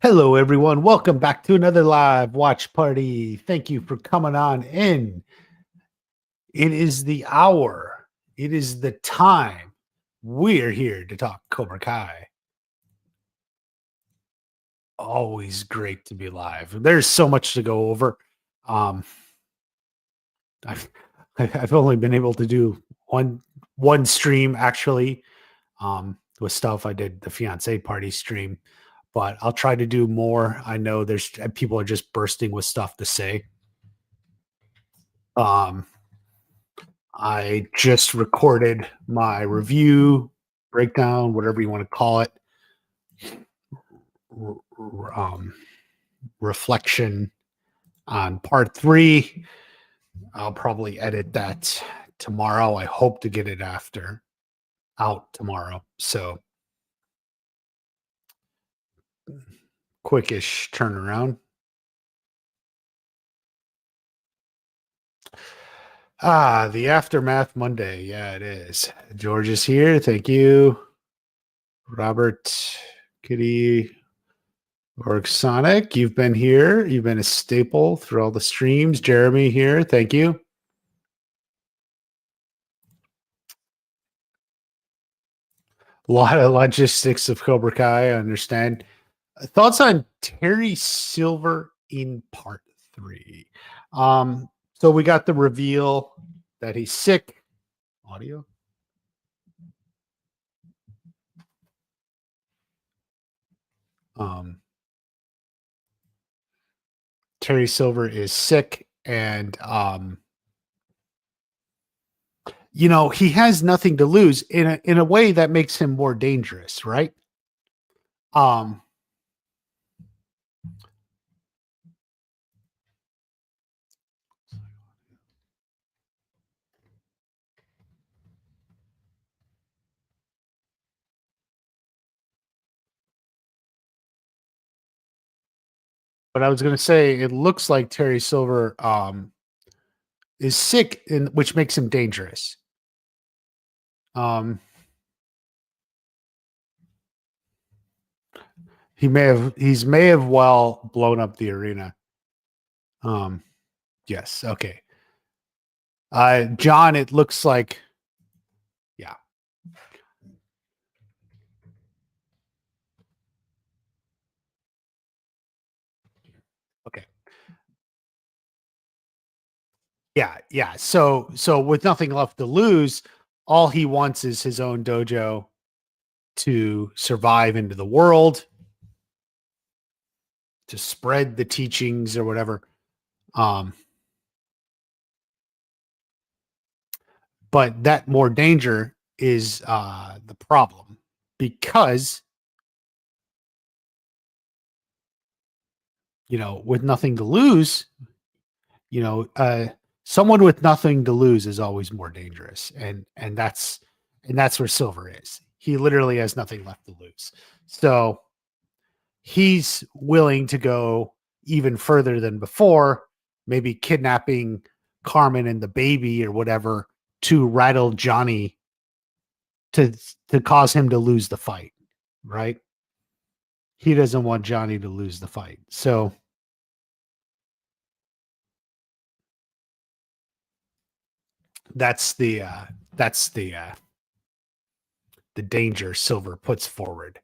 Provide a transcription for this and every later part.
Hello, everyone. Welcome back to another live watch party. Thank you for coming on in. It is the hour. It is the time. We're here to talk Cobra Kai. Always great to be live. There's so much to go over. Um, I've I've only been able to do one stream actually. With stuff I did the fiance party stream, but I'll try to do more. I know there's people are just bursting with stuff to say. I just recorded my review, breakdown, whatever you want to call it, reflection on part 3. I'll probably edit that tomorrow. I hope to get it out tomorrow. So quickish turnaround. The Aftermath Monday. Yeah, it is. George is here. Thank you. Robert, Kitty, Org Sonic, you've been here. You've been a staple through all the streams. Jeremy here. Thank you. A lot of logistics of Cobra Kai, I understand. Thoughts on Terry Silver in part 3? So we got the reveal that he's sick. Audio. Terry Silver is sick, and he has nothing to lose in a way that makes him more dangerous, right? But I was going to say, it looks like Terry Silver is sick, which makes him dangerous. He may have well blown up the arena. Yes. Okay. John, it looks like, yeah. Okay. Yeah. So with nothing left to lose, all he wants is his own dojo to survive into the world, to spread the teachings or whatever. But that more danger is the problem, because with nothing to lose, someone with nothing to lose is always more dangerous, and that's where Silver is. He literally has nothing left to lose, so he's willing to go even further than before, maybe kidnapping Carmen and the baby or whatever to rattle Johnny to cause him to lose the fight, right? He doesn't want Johnny to lose the fight. So that's the danger Silver puts forward.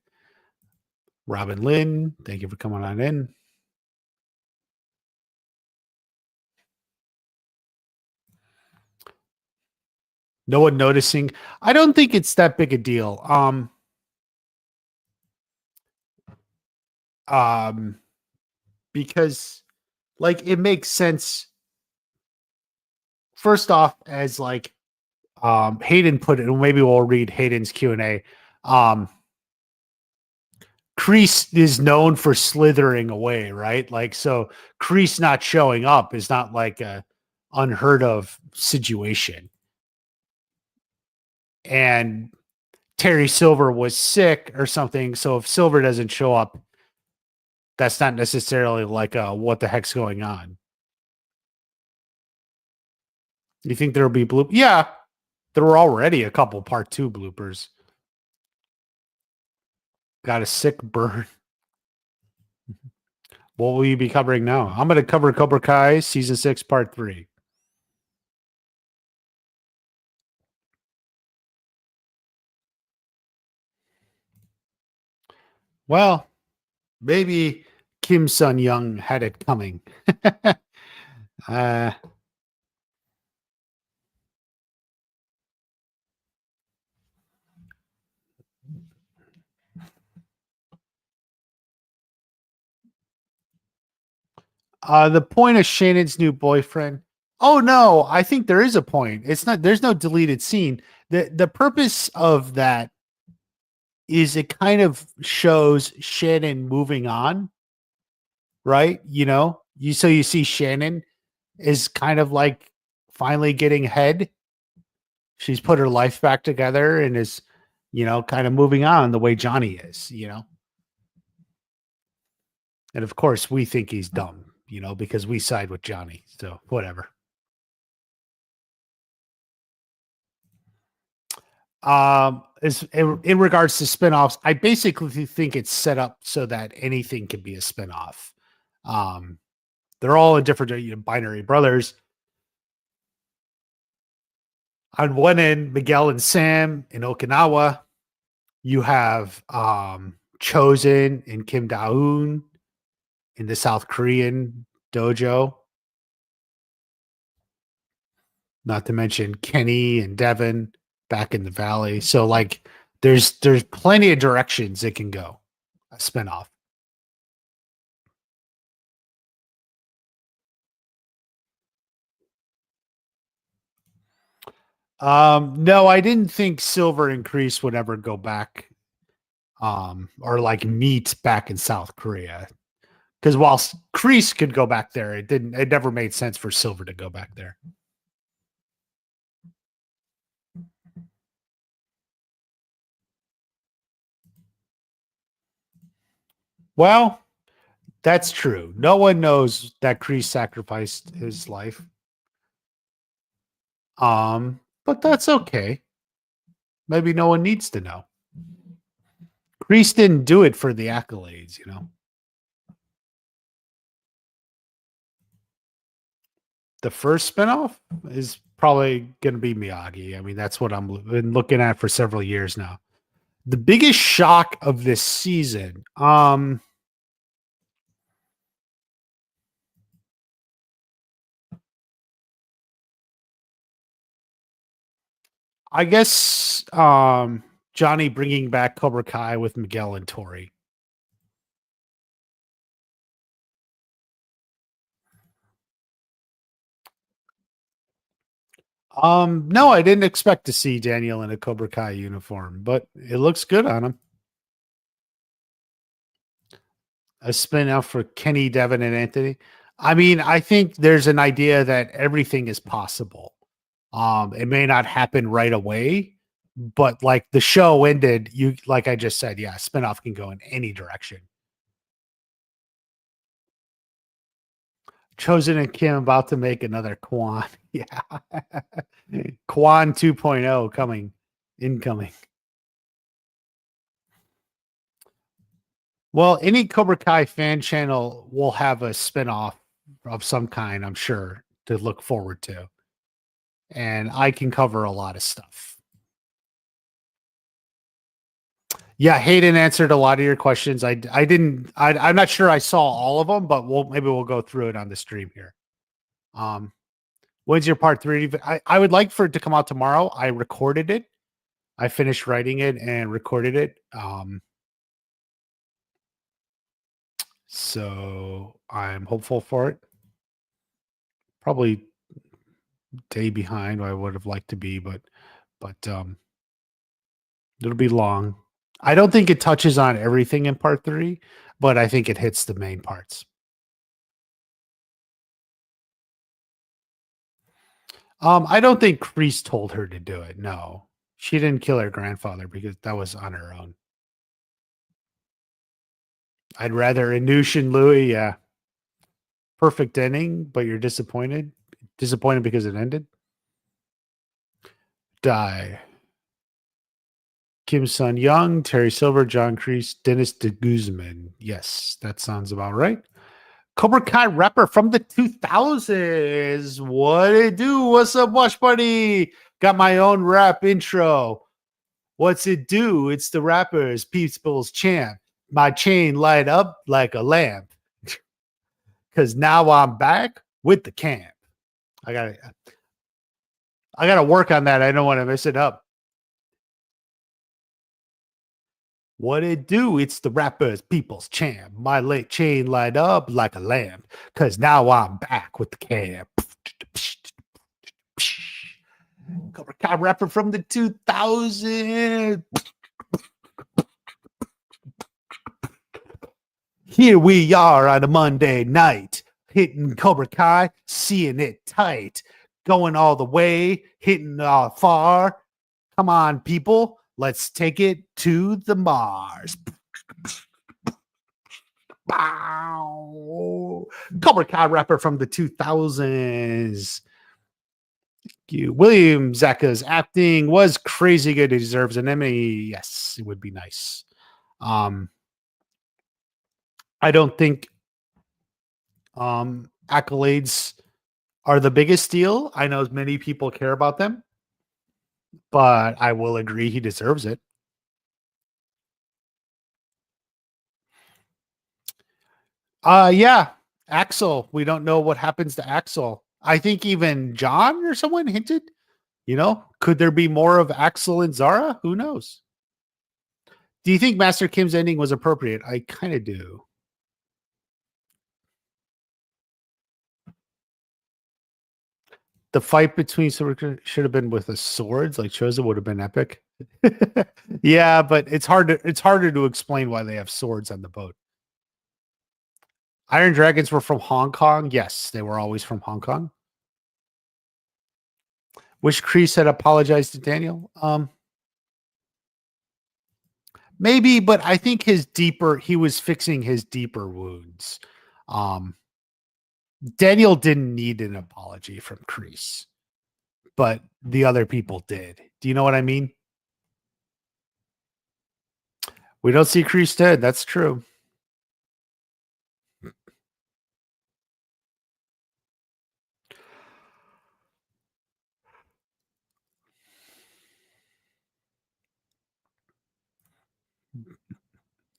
Robin Lynn, thank you for coming on in. No one noticing. I don't think it's that big a deal. Because it makes sense. First off, as Hayden put it, and maybe we'll read Hayden's Q&A. Kreese is known for slithering away, right? So Kreese not showing up is not like a unheard of situation. And Terry Silver was sick or something. So if Silver doesn't show up, that's not necessarily like what the heck's going on. You think there'll be bloop? Yeah, there were already a couple part 2 bloopers. Got a sick burn. What will you be covering now? I'm going to cover Cobra Kai season 6, part 3. Well, maybe Kim Sun Young had it coming. uh, the point of Shannon's new boyfriend. Oh no, I think there is a point. It's not. There's no deleted scene. The purpose of that is it kind of shows Shannon moving on, right? You see Shannon is kind of like finally getting ahead. She's put her life back together and is, kind of moving on the way Johnny is. And of course, we think he's dumb, because we side with Johnny. So whatever. Is in regards to spinoffs, I basically think it's set up so that anything can be a spinoff. They're all in different binary brothers. On one end, Miguel and Sam in Okinawa. You have Chosen and Kim Da-hoon in the South Korean dojo. Not to mention Kenny and Devin back in the valley. So like there's plenty of directions it can go. A spinoff. No, I didn't think Silver and Kreese would ever go back or like meet back in South Korea. Because while Kreese could go back there, it never made sense for Silver to go back there. Well, that's true. No one knows that Kreese sacrificed his life. But that's okay. Maybe no one needs to know. Kreese didn't do it for the accolades. The first spinoff is probably going to be Miyagi. I mean, that's what I'm been looking at for several years now. The biggest shock of this season, I guess Johnny bringing back Cobra Kai with Miguel and Tori. No, I didn't expect to see Daniel in a Cobra Kai uniform, but it looks good on him. A spin out for Kenny, Devin, and Anthony. I mean, I think there's an idea that everything is possible. It may not happen right away, but like the show ended, like I just said, yeah, spinoff can go in any direction. Chosen and Kim about to make another Quan. Yeah. Quan 2.0 coming, incoming. Well, any Cobra Kai fan channel will have a spinoff of some kind, I'm sure, to look forward to. And I can cover a lot of stuff. Yeah, Hayden answered a lot of your questions. I'm not sure I saw all of them, but maybe we'll go through it on the stream here. When's your part 3? I would like for it to come out tomorrow. I recorded it. I finished writing it and recorded it. So I'm hopeful for it. Probably day behind I would have liked to be, but it'll be long. I don't think it touches on everything in part 3, but I think it hits the main parts. I don't think Kreese told her to do it. No, she didn't kill her grandfather because that was on her own. I'd rather Anoush and Louis. Yeah, perfect ending, but you're disappointed. Disappointed because it ended. Die. Kim Sun Young, Terry Silver, John Kreese, Dennis de Guzman. Yes, that sounds about right. Cobra Kai rapper from the 2000s. What it do? What's up, Watch Party? Got my own rap intro. What's it do? It's the rappers, People's Champ. My chain light up like a lamp. Cause now I'm back with the camp. I gotta work on that. I don't want to mess it up. What it do? It's the rappers, People's Champ. My late chain light up like a lamp. Cause now I'm back with the camp. Cobra Kai rapper from the 2000s. Here we are on a Monday night, hitting Cobra Kai, seeing it tight, going all the way, hitting far. Come on, people, let's take it to the Mars. Cobra Kai rapper from the 2000s. William Zabka's acting was crazy good. He deserves an Emmy. Yes, it would be nice. I don't think accolades are the biggest deal. I know many people care about them, but I will agree he deserves it. Yeah, Axel. We don't know what happens to Axel. I think even John or someone hinted, could there be more of Axel and Zara? Who knows? Do you think Master Kim's ending was appropriate? I kind of do. The fight between should have been with the swords, like Choza would have been epic. Yeah, but it's harder to explain why they have swords on the boat. Iron Dragons were from Hong Kong. Yes, they were always from Hong Kong. Wish Kreese had apologized to Daniel. Maybe, but I think he was fixing his deeper wounds. Daniel didn't need an apology from Kreese, but the other people did. Do you know what I mean? We don't see Kreese dead. That's true.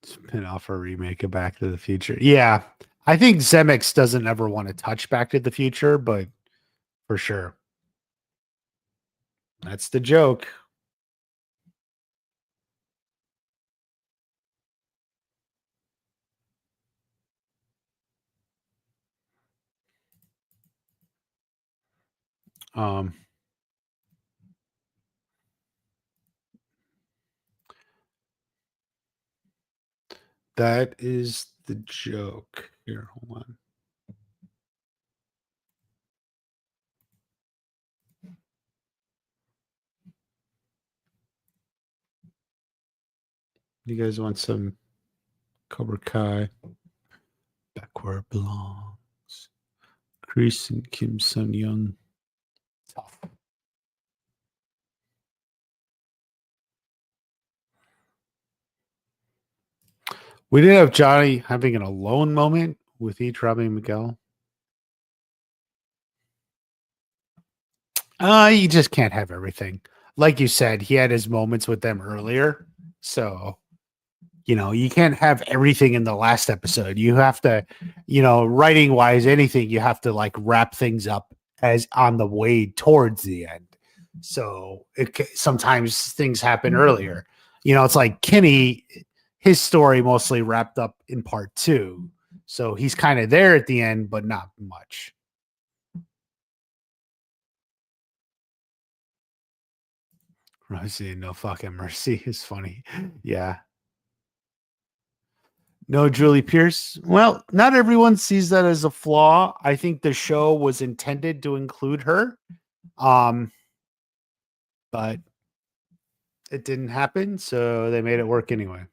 Spin off a remake of Back to the Future. Yeah. I think Zemeckis doesn't ever want to touch Back to the Future, but for sure. That's the joke. That is the joke. Here, hold on. You guys want some Cobra Kai? Back where it belongs. Kreese and Kim Sun Young. Tough. We did have Johnny having an alone moment with each Robbie and Miguel. You just can't have everything. Like you said, he had his moments with them earlier. So, you can't have everything in the last episode. You have to, writing wise, anything, you have to like wrap things up as on the way towards the end. So sometimes things happen earlier. It's like Kenny, his story mostly wrapped up in part 2. So he's kind of there at the end, but not much. Rosie, no fucking mercy is funny. Yeah. No, Julie Pierce. Well, not everyone sees that as a flaw. I think the show was intended to include her. But it didn't happen, so they made it work anyway.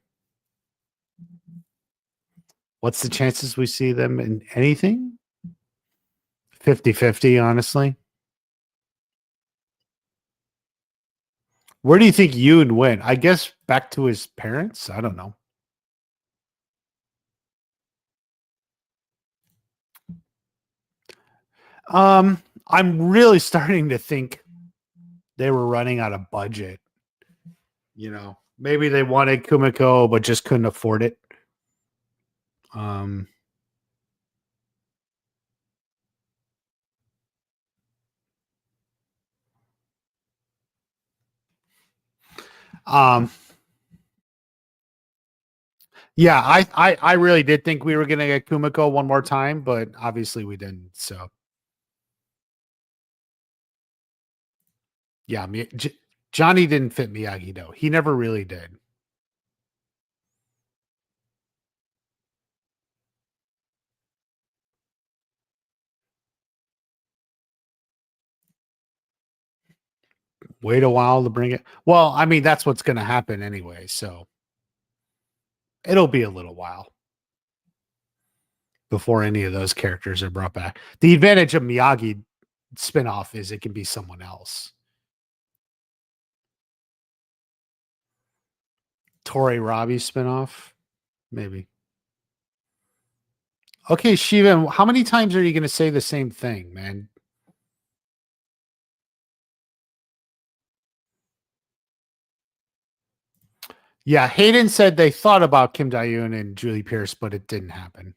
What's the chances we see them in anything? 50-50, honestly. Where do you think Yoon went? I guess back to his parents? I don't know. I'm really starting to think they were running out of budget. Maybe they wanted Kumiko but just couldn't afford it. Um, um, yeah, I really did think we were gonna get Kumiko one more time, but obviously we didn't. So yeah, Johnny didn't fit Miyagi though. He never really did. Wait a while to bring it. Well, I mean that's what's gonna happen anyway. So it'll be a little while before any of those characters are brought back. The advantage of Miyagi spinoff is it can be someone else. Tori Robbie spinoff, maybe. Okay, Shiva, how many times are you going to say the same thing, man? Yeah, Hayden said they thought about Kim Dae-yoon and Julie Pierce, but it didn't happen.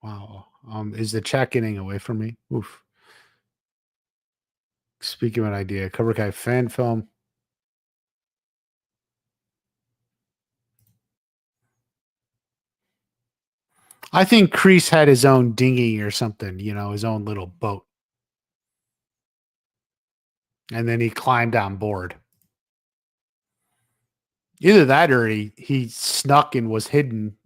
Wow. Is the chat getting away from me? Oof. Speaking of an idea, Cobra Kai fan film. I think Kreese had his own dinghy or something, his own little boat. And then he climbed on board. Either that or he snuck and was hidden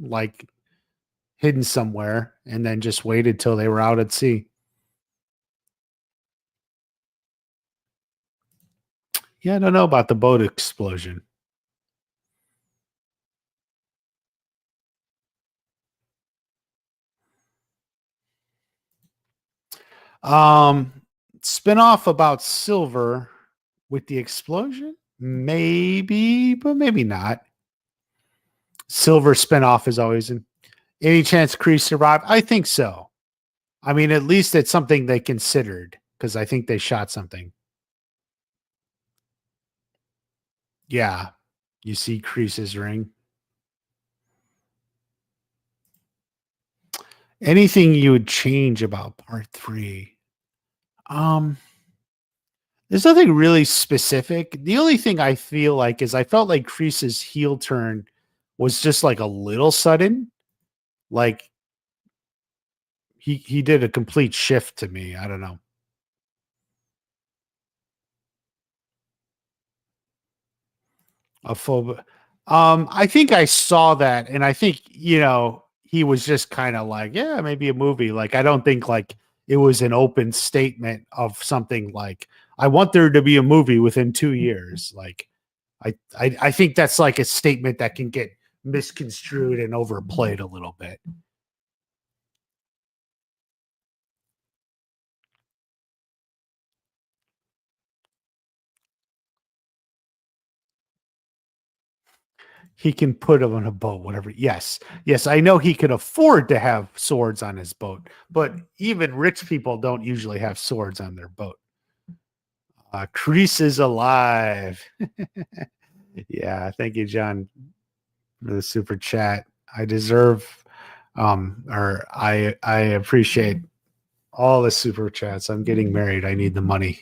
somewhere and then just waited till they were out at sea. Yeah, I don't know about the boat explosion. Um, Spinoff about Silver with the explosion? Maybe, but maybe not. Silver spinoff is always in. Any chance Kreese survived? I think so. I mean, at least it's something they considered because I think they shot something. Yeah. You see Kreese's ring. Anything you would change about part 3? Um, there's nothing really specific. The only thing I feel like is I felt like Kreese's heel turn was just like a little sudden. Like he did a complete shift to me. I don't know. A full I think I saw that and I think, he was just kind of like, yeah, maybe a movie. Like I don't think like it was an open statement of something like I want there to be a movie within 2 years. Like I think that's like a statement that can get misconstrued and overplayed a little bit. He can put them on a boat, whatever. Yes, yes, I know he could afford to have swords on his boat, but even rich people don't usually have swords on their boat. Crease is alive. Yeah, thank you, John, for the super chat. I deserve, or I appreciate all the super chats. I'm getting married. I need the money,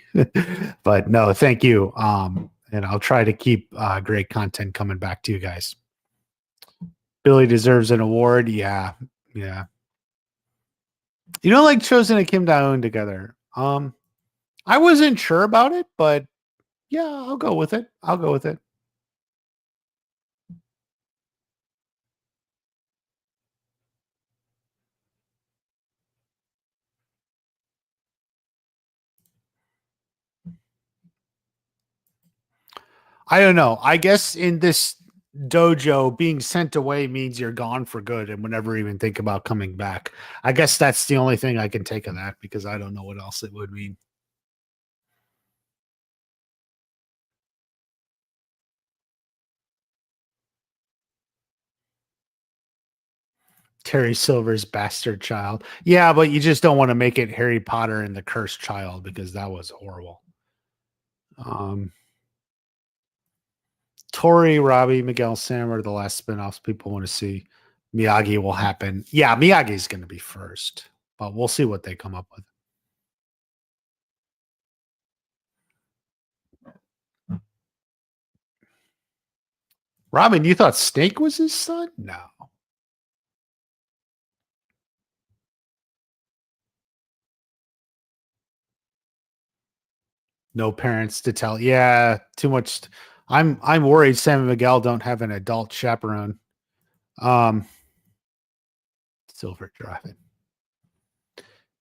but no, thank you. And I'll try to keep great content coming back to you guys. Billy deserves an award. Yeah, yeah. You know, like Chosen and Kim Dae-hoon together. I wasn't sure about it, but yeah, I'll go with it. I'll go with it. I don't know. I guess in this dojo, being sent away means you're gone for good and would never even think about coming back. I guess that's the only thing I can take of that because I don't know what else it would mean. Terry Silver's bastard child. Yeah, but you just don't want to make it Harry Potter and the Cursed Child because that was horrible. Tori, Robbie, Miguel, Sam are the last spinoffs people want to see. Miyagi will happen. Yeah, Miyagi's going to be first, but we'll see what they come up with. Robin, you thought Snake was his son? No. No parents to tell. Yeah, too much. I'm worried Sam and Miguel don't have an adult chaperone. Silver driving.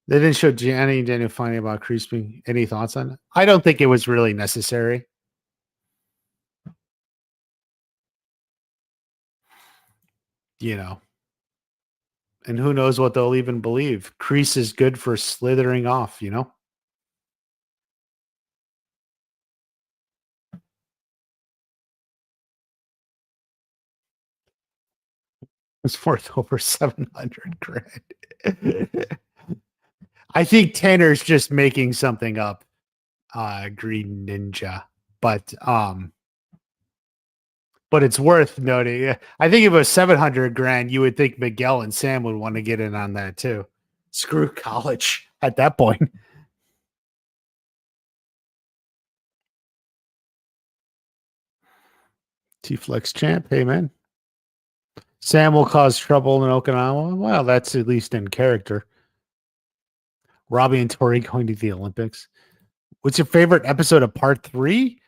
They didn't show Jenny Daniel finding about creasing. Any thoughts on it? I don't think it was really necessary. You know, and who knows what they'll even believe. Crease is good for slithering off, you know? It's worth over 700 grand. I think Tanner's just making something up. Green Ninja. But it's worth noting. I think if it was 700 grand, you would think Miguel and Sam would want to get in on that too. Screw college at that point. T-Flex champ. Hey, man. Sam will cause trouble in Okinawa. Well, that's at least in character. Robbie and Tori going to the Olympics. What's your favorite episode of part 3?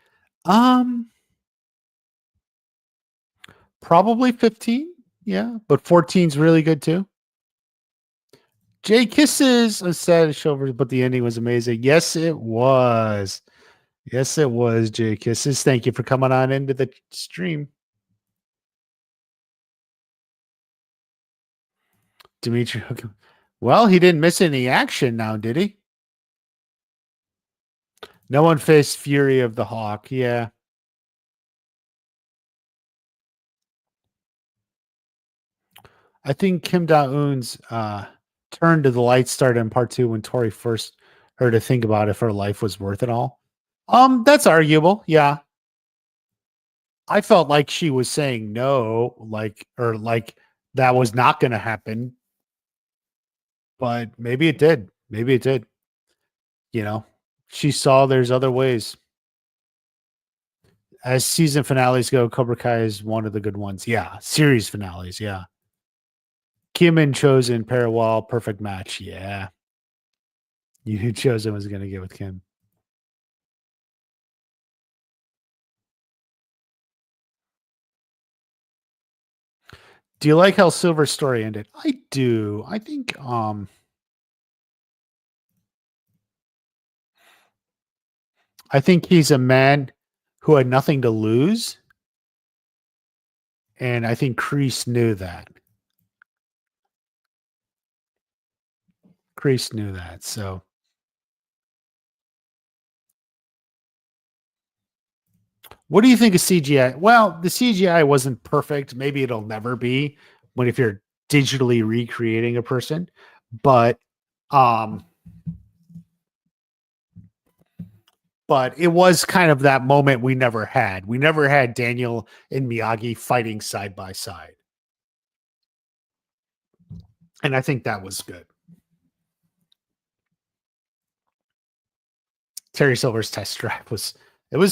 Probably 15. Yeah, but 14 is really good too. Jay Kisses, a sad show, but the ending was amazing. Yes, it was. Yes, it was, Jay Kisses. Thank you for coming on into the stream. Dimitri. Well, he didn't miss any action now, did he? No one faced Fury of the Hawk. Yeah. I think Kim Da-eun's turn to the light started in part 2 when Tori first heard to think about if her life was worth it all. That's arguable. Yeah. I felt like she was saying no, like that was not going to happen, but maybe it did. Maybe it did. You know, she saw there's other ways. As season finales go, Cobra Kai is one of the good ones. Yeah, series finales. Yeah, Kim and Chosen pair well, perfect match. Yeah, you knew Chosen was going to get with Kim. Do you like how Silver's story ended? I do. I think he's a man who had nothing to lose. And I think Kreese knew that. Kreese knew that. So what do you think of CGI? Well, the CGI wasn't perfect. Maybe it'll never be when if you're digitally recreating a person, but um it was kind of that moment we never had. We never had Daniel and Miyagi fighting side by side. And I think that was good. Terry Silver's test drive was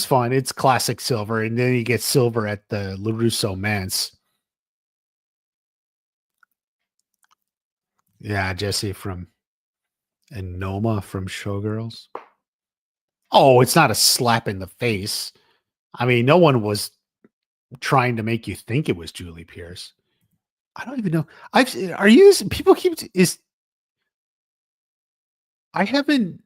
fun. It's classic Silver, and then he gets Silver at the LaRusso Manse. Yeah, Jesse from and Noma from Showgirls. Oh, it's not a slap in the face. I mean, no one was trying to make you think it was Julie Pierce. I don't even know. People keep is I haven't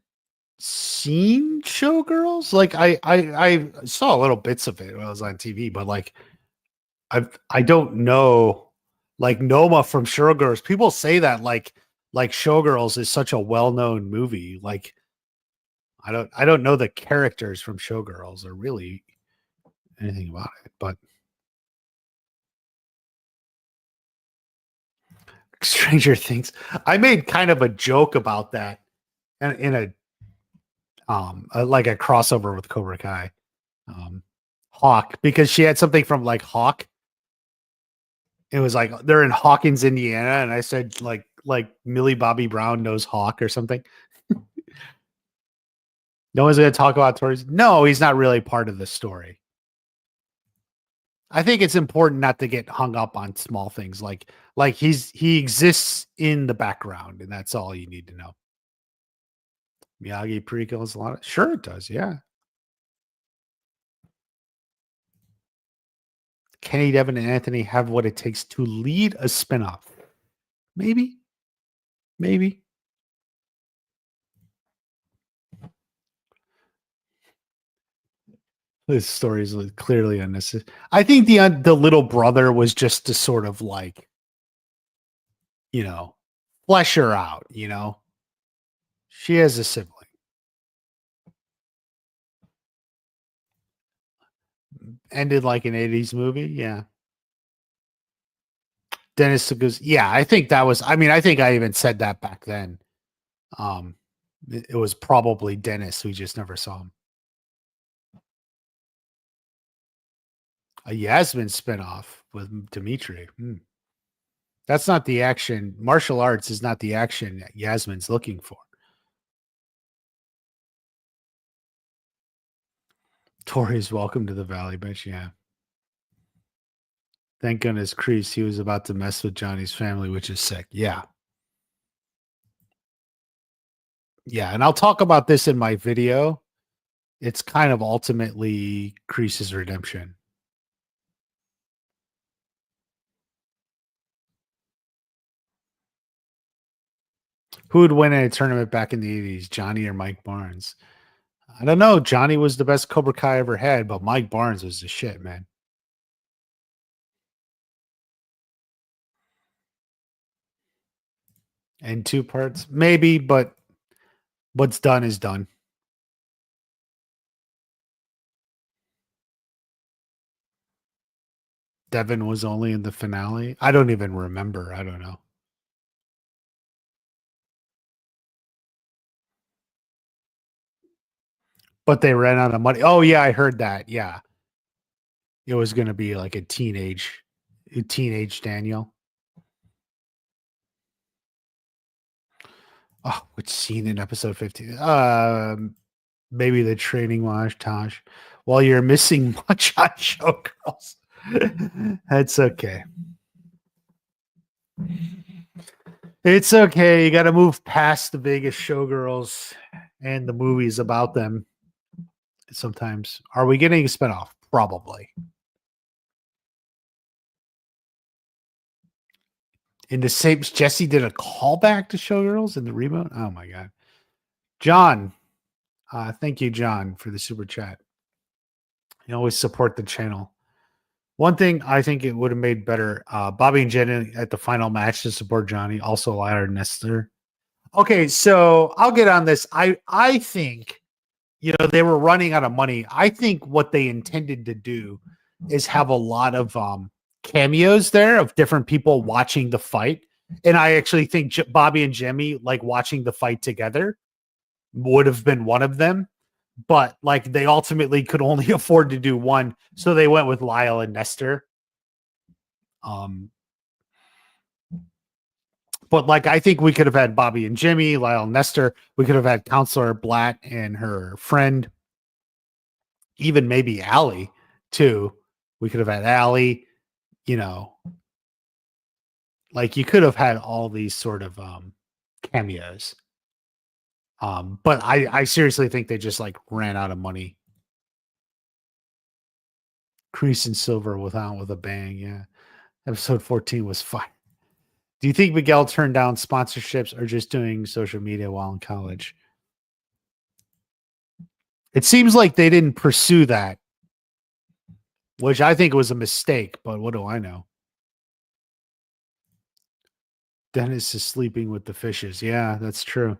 seen Showgirls. Like I saw little bits of it when I was on TV, but like I don't know like Noma from Showgirls. People say that like Showgirls is such a well-known movie. Like I don't know the characters from Showgirls or really anything about it, but Stranger Things. I made kind of a joke about that in like a crossover with Cobra Kai. Hawk, because she had something from like Hawk. It was like they're in Hawkins, Indiana, and I said like Millie Bobby Brown knows Hawk or something. No one's going to talk about Tori's. No, he's not really part of the story. I think it's important not to get hung up on small things like he exists in the background, and that's all you need to know. Miyagi prequels a lot. Sure, it does. Yeah. Kenny, Devin, and Anthony have what it takes to lead a spinoff. Maybe. Maybe. This story is clearly unnecessary. I think the little brother was just to sort of like, flesh her out. She has a sibling. Ended like an '80s movie. Yeah. Dennis goes. Yeah, I think that was. I mean, I think I even said that back then. Um, it was probably Dennis. We just never saw him. A Yasmin spinoff with Dimitri. That's not the action. Martial arts is not the action Yasmin's looking for. Tori's welcome to the Valley, bitch. Yeah. Thank goodness Kreese, he was about to mess with Johnny's family, which is sick. Yeah. Yeah. And I'll talk about this in my video. It's kind of ultimately Kreese's redemption. Who would win in a tournament back in the 80s, Johnny or Mike Barnes? I don't know. Johnny was the best Cobra Kai ever had, but Mike Barnes was the shit, man. And 2 parts, maybe, but what's done is done. Devin was only in the finale. I don't even remember. I don't know. But they ran out of money. Oh yeah, I heard that. Yeah. It was going to be like a teenage Daniel. Oh, which scene in episode 15? Maybe the training montage. While you're missing much on Showgirls. That's okay. It's okay. You got to move past the Vegas Showgirls and the movies about them. Sometimes. Are we getting a spinoff? Probably. In the same, Jesse did a callback to Showgirls in the reboot. Oh my god, John! Thank you, John, for the super chat. You always support the channel. One thing I think it would have made better: Bobby and Jenny at the final match to support Johnny. Also, Liar Nestor. Okay, so I'll get on this. I think they were running out of money. I think what they intended to do is have a lot of cameos there of different people watching the fight. And I actually think Bobby and Jimmy, like watching the fight together, would have been one of them. But like they ultimately could only afford to do one. So they went with Lyle and Nestor. But like I think we could have had Bobby and Jimmy, Lyle and Nestor. We could have had Counselor Blatt and her friend. Even maybe Allie too. We could have had Allie, like you could have had all these sort of cameos. But I seriously think they just like ran out of money. Crease and Silver with a bang. Yeah. Episode 14 was fine. Do you think Miguel turned down sponsorships or just doing social media while in college? It seems like they didn't pursue that, which I think was a mistake, but what do I know? Dennis is sleeping with the fishes. Yeah, that's true.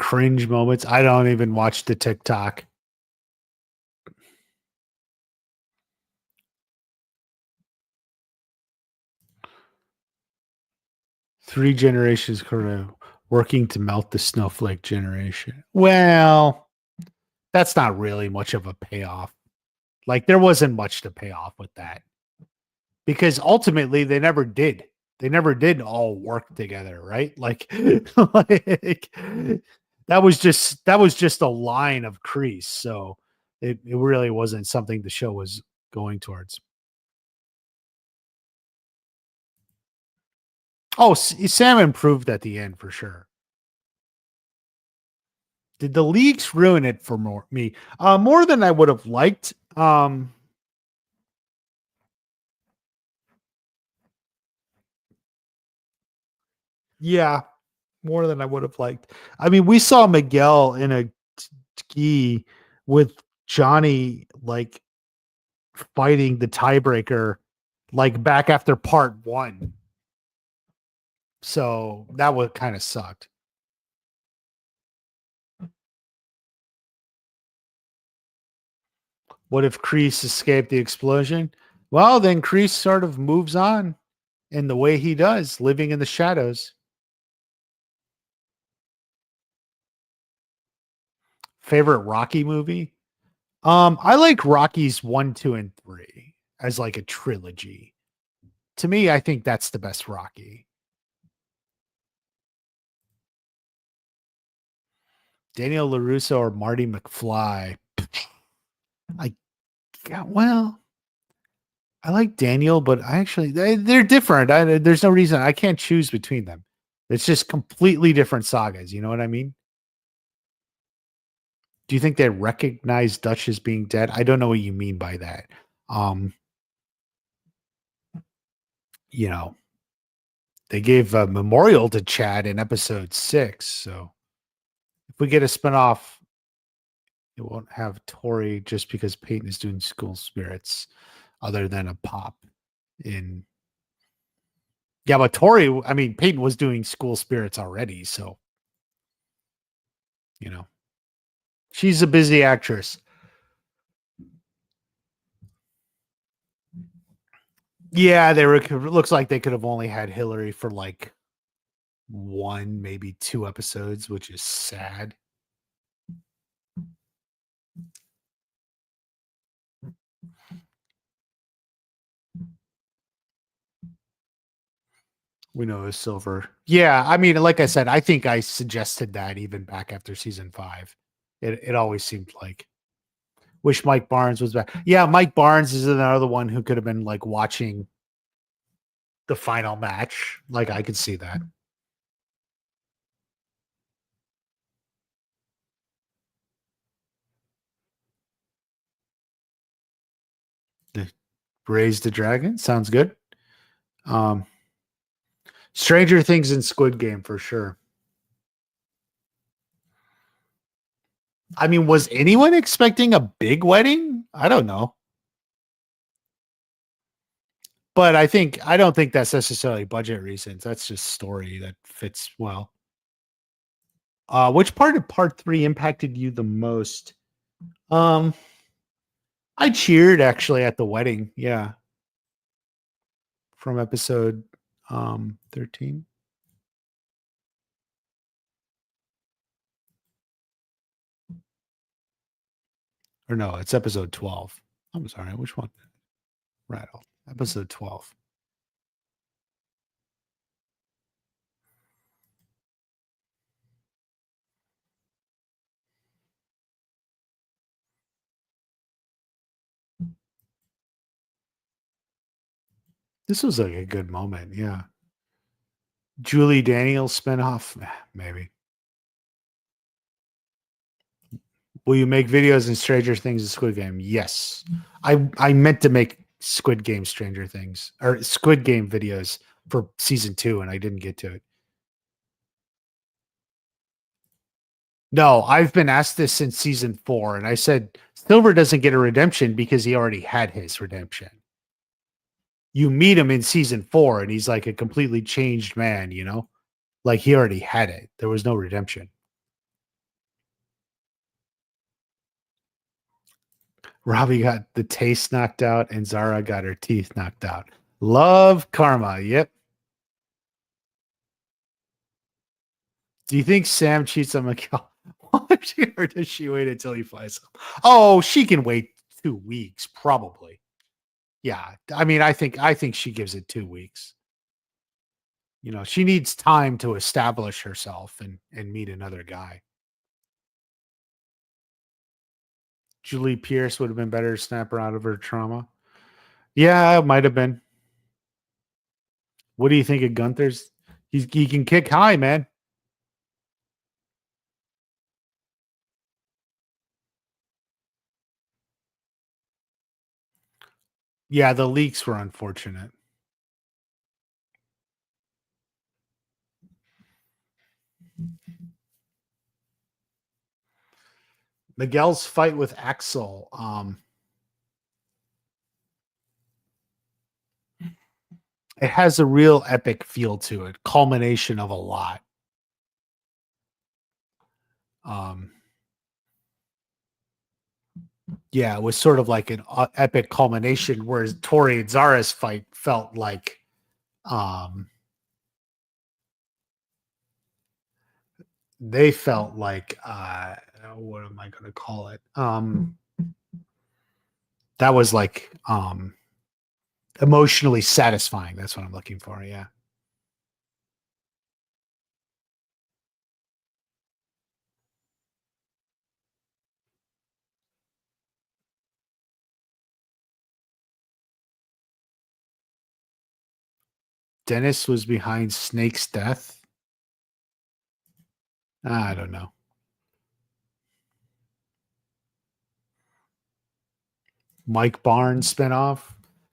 Cringe moments. I don't even watch the TikTok. Three generations working to melt the snowflake generation. Well, that's not really much of a payoff. Like there wasn't much to pay off with that because ultimately they never did. They never did all work together, right? Like, like that was just a line of crease. So it really wasn't something the show was going towards. Oh, Sam improved at the end for sure. Did the leaks ruin it for me? More than I would have liked. Yeah, more than I would have liked. I mean, we saw Miguel in a ski with Johnny like fighting the tiebreaker like back after part one. So that would kind of sucked. What if Kreese escaped the explosion? Well, then Kreese sort of moves on in the way he does, living in the shadows. Favorite Rocky movie? I like Rockies 1, 2, and 3 as like a trilogy. To me, I think that's the best Rocky. Daniel LaRusso or Marty McFly. I well, I like Daniel, but they're different. There's no reason I can't choose between them. It's just completely different sagas. You know what I mean? Do you think they recognize Dutch as being dead? I don't know what you mean by that. Um, you know, they gave a memorial to Chad in episode 6. So if we get a spinoff, it won't have Tori just because Peyton is doing school spirits, other than a pop in. Yeah, but Tori, I mean, Peyton was doing school spirits already, so you know, she's a busy actress. Yeah, they were. Looks like they could have only had Hillary for like one, maybe 2 episodes, which is sad. We know it's Silver. Yeah, I mean, like I said, I think I suggested that even back after season 5. It always seemed like wish Mike Barnes was back. Yeah, Mike Barnes is another one who could have been like watching the final match. Like I could see that. The Raise the Dragon sounds good. Um, Stranger Things and Squid Game for sure. I mean, was anyone expecting a big wedding? I don't know. But I don't think that's necessarily budget reasons. That's just story that fits well. Which part of part 3 impacted you the most? Um, I cheered actually at the wedding. Yeah. From episode 13. Or no, it's episode 12. I'm sorry, which one? Rattle. Episode 12. This was like a good moment. Yeah. Julie Daniels spinoff, maybe. Will you make videos in Stranger Things and Squid Game? Yes. I meant to make Squid Game Stranger Things or Squid Game videos for season 2 and I didn't get to it. No, I've been asked this since season 4 and I said Silver doesn't get a redemption because he already had his redemption. You meet him in season 4 and he's like a completely changed man, you know? Like he already had it. There was no redemption. Robbie got the taste knocked out, and Zara got her teeth knocked out. Love karma. Yep. Do you think Sam cheats on Miguel? Or does she wait until he flies home? Oh, she can wait 2 weeks, probably. Yeah. I mean, I think she gives it 2 weeks. She needs time to establish herself and meet another guy. Julie Pierce would have been better to snap her out of her trauma. Yeah, it might have been. What do you think of Gunther's? He can kick high, man. Yeah, the leaks were unfortunate. Miguel's fight with Axel. It has a real epic feel to it, culmination of a lot. Um, yeah, it was sort of like an epic culmination, whereas Tori and Zara's fight felt like, um, they felt like, what am I going to call it? That was like, emotionally satisfying. That's what I'm looking for. Yeah. Dennis was behind Snake's death. I don't know. Mike Barnes spinoff.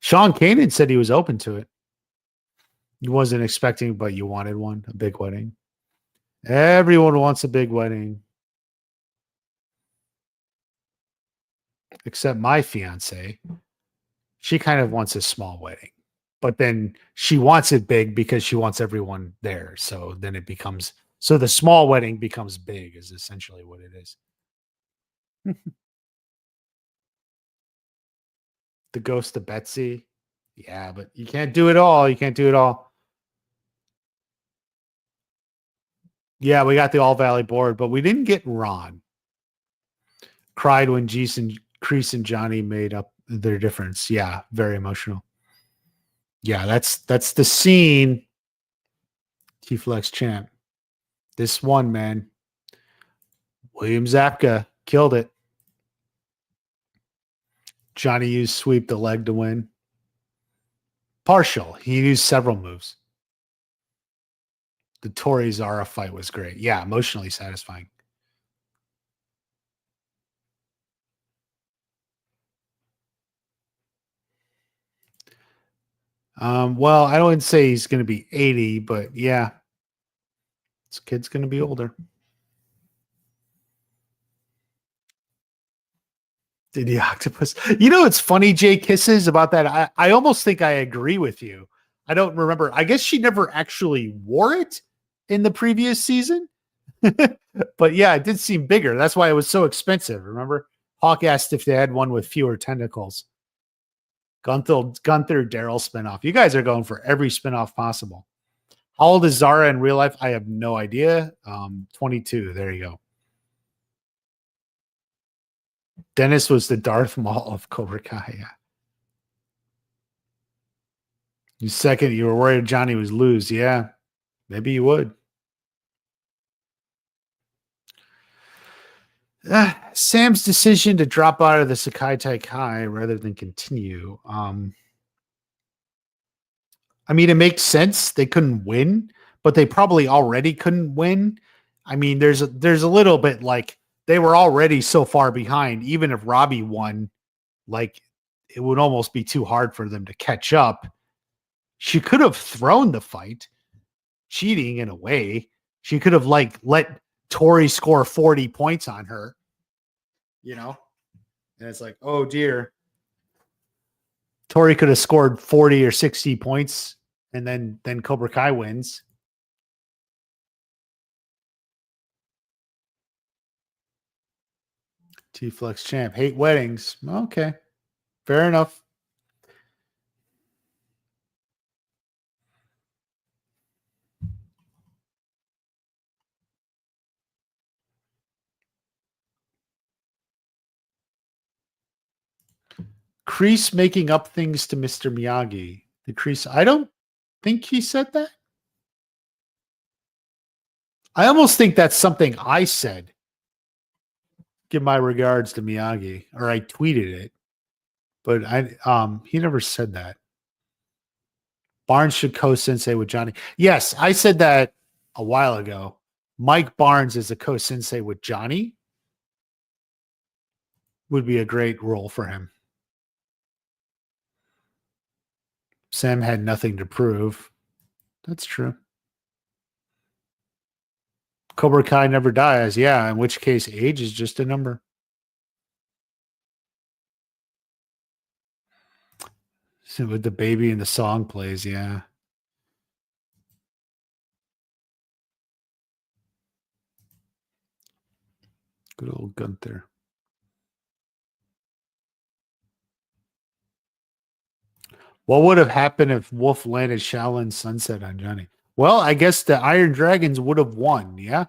Sean Kanan said he was open to it. He wasn't expecting, but you wanted one, a big wedding. Everyone wants a big wedding, except my fiance. She kind of wants a small wedding, but then she wants it big because she wants everyone there. So then it becomes, so the small wedding becomes big, is essentially what it is. The ghost of Betsy. Yeah, but you can't do it all. You can't do it all. Yeah, we got the All Valley board, but we didn't get Ron. Cried when Jason, Kreese, and Johnny made up their difference. Yeah, very emotional. Yeah, that's the scene. T-Flex champ. This one, man. William Zapka killed it. Johnny used sweep the leg to win. Partial. He used several moves. The Tori Zara fight was great. Yeah, emotionally satisfying. Well, I don't say he's going to be 80, but yeah, this kid's going to be older. Did the octopus? It's funny, Jay Kisses, about that. I almost think I agree with you. I don't remember. I guess she never actually wore it in the previous season. But yeah, it did seem bigger. That's why it was so expensive. Remember? Hawk asked if they had one with fewer tentacles. Gunther Daryl spinoff. You guys are going for every spinoff possible. How old is Zara in real life? I have no idea. 22. There you go. Dennis was the Darth Maul of Cobra Kai. Yeah. You were worried Johnny was lose. Yeah, maybe you would. Sam's decision to drop out of the Sakai Kai rather than continue. I mean, it makes sense. They couldn't win, but they probably already couldn't win. I mean, there's a little bit like they were already so far behind. Even if Robbie won, like it would almost be too hard for them to catch up. She could have thrown the fight, cheating in a way. She could have like let Tori score 40 points on her, and it's like, oh dear. Tori could have scored 40 or 60 points, and then Cobra Kai wins. T-Flex champ. Hate weddings. Okay. Fair enough. Kreese making up things to Mr. Miyagi. The Kreese. I don't think he said that. I almost think that's something I said. Give my regards to Miyagi, or I tweeted it, but he never said that. Barnes should co-sensei with Johnny. Yes, I said that a while ago. Mike Barnes as a co-sensei with Johnny would be a great role for him. Sam had nothing to prove. That's true. Cobra Kai never dies. Yeah, in which case age is just a number. So with the baby and the song plays, yeah. Good old Gunther. What would have happened if Wolf landed Shaolin Sunset on Johnny? Well, I guess the Iron Dragons would have won, yeah?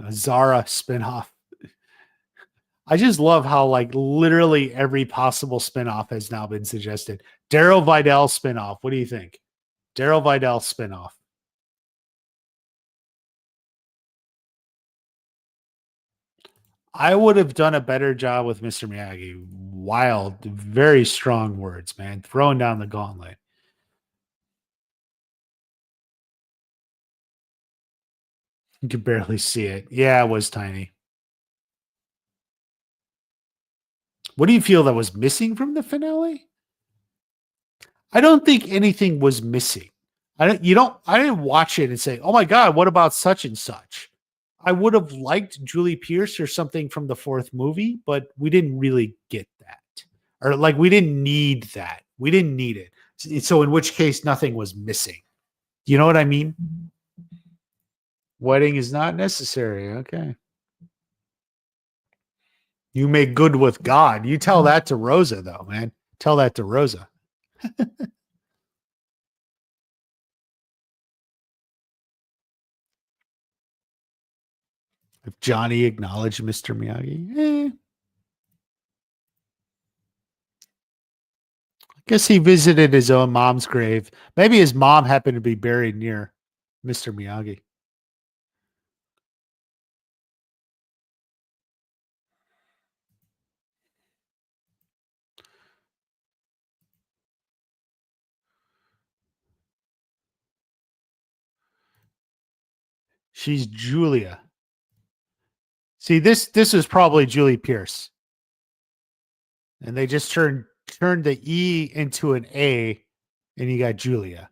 A Zara spinoff. I just love how like literally every possible spinoff has now been suggested. Daryl Vidal spinoff. What do you think? Daryl Vidal spinoff. I would have done a better job with Mr. Miyagi. Wild, very strong words, man. Throwing down the gauntlet. You could barely see it. Yeah, it was tiny. What do you feel that was missing from the finale? I don't think anything was missing. I didn't watch it and say, "Oh my god, what about such and such?" I would have liked Julie Pierce or something from the fourth movie, but we didn't really get that. Or like we didn't need that. We didn't need it. So in which case nothing was missing. You know what I mean? Wedding is not necessary. Okay. You make good with God. You tell that to Rosa, though, man. Tell that to Rosa. If Johnny acknowledged Mr. Miyagi, I guess he visited his own mom's grave. Maybe his mom happened to be buried near Mr. Miyagi. She's Julia. See, this was probably Julie Pierce. And they just turned the E into an A, and you got Julia.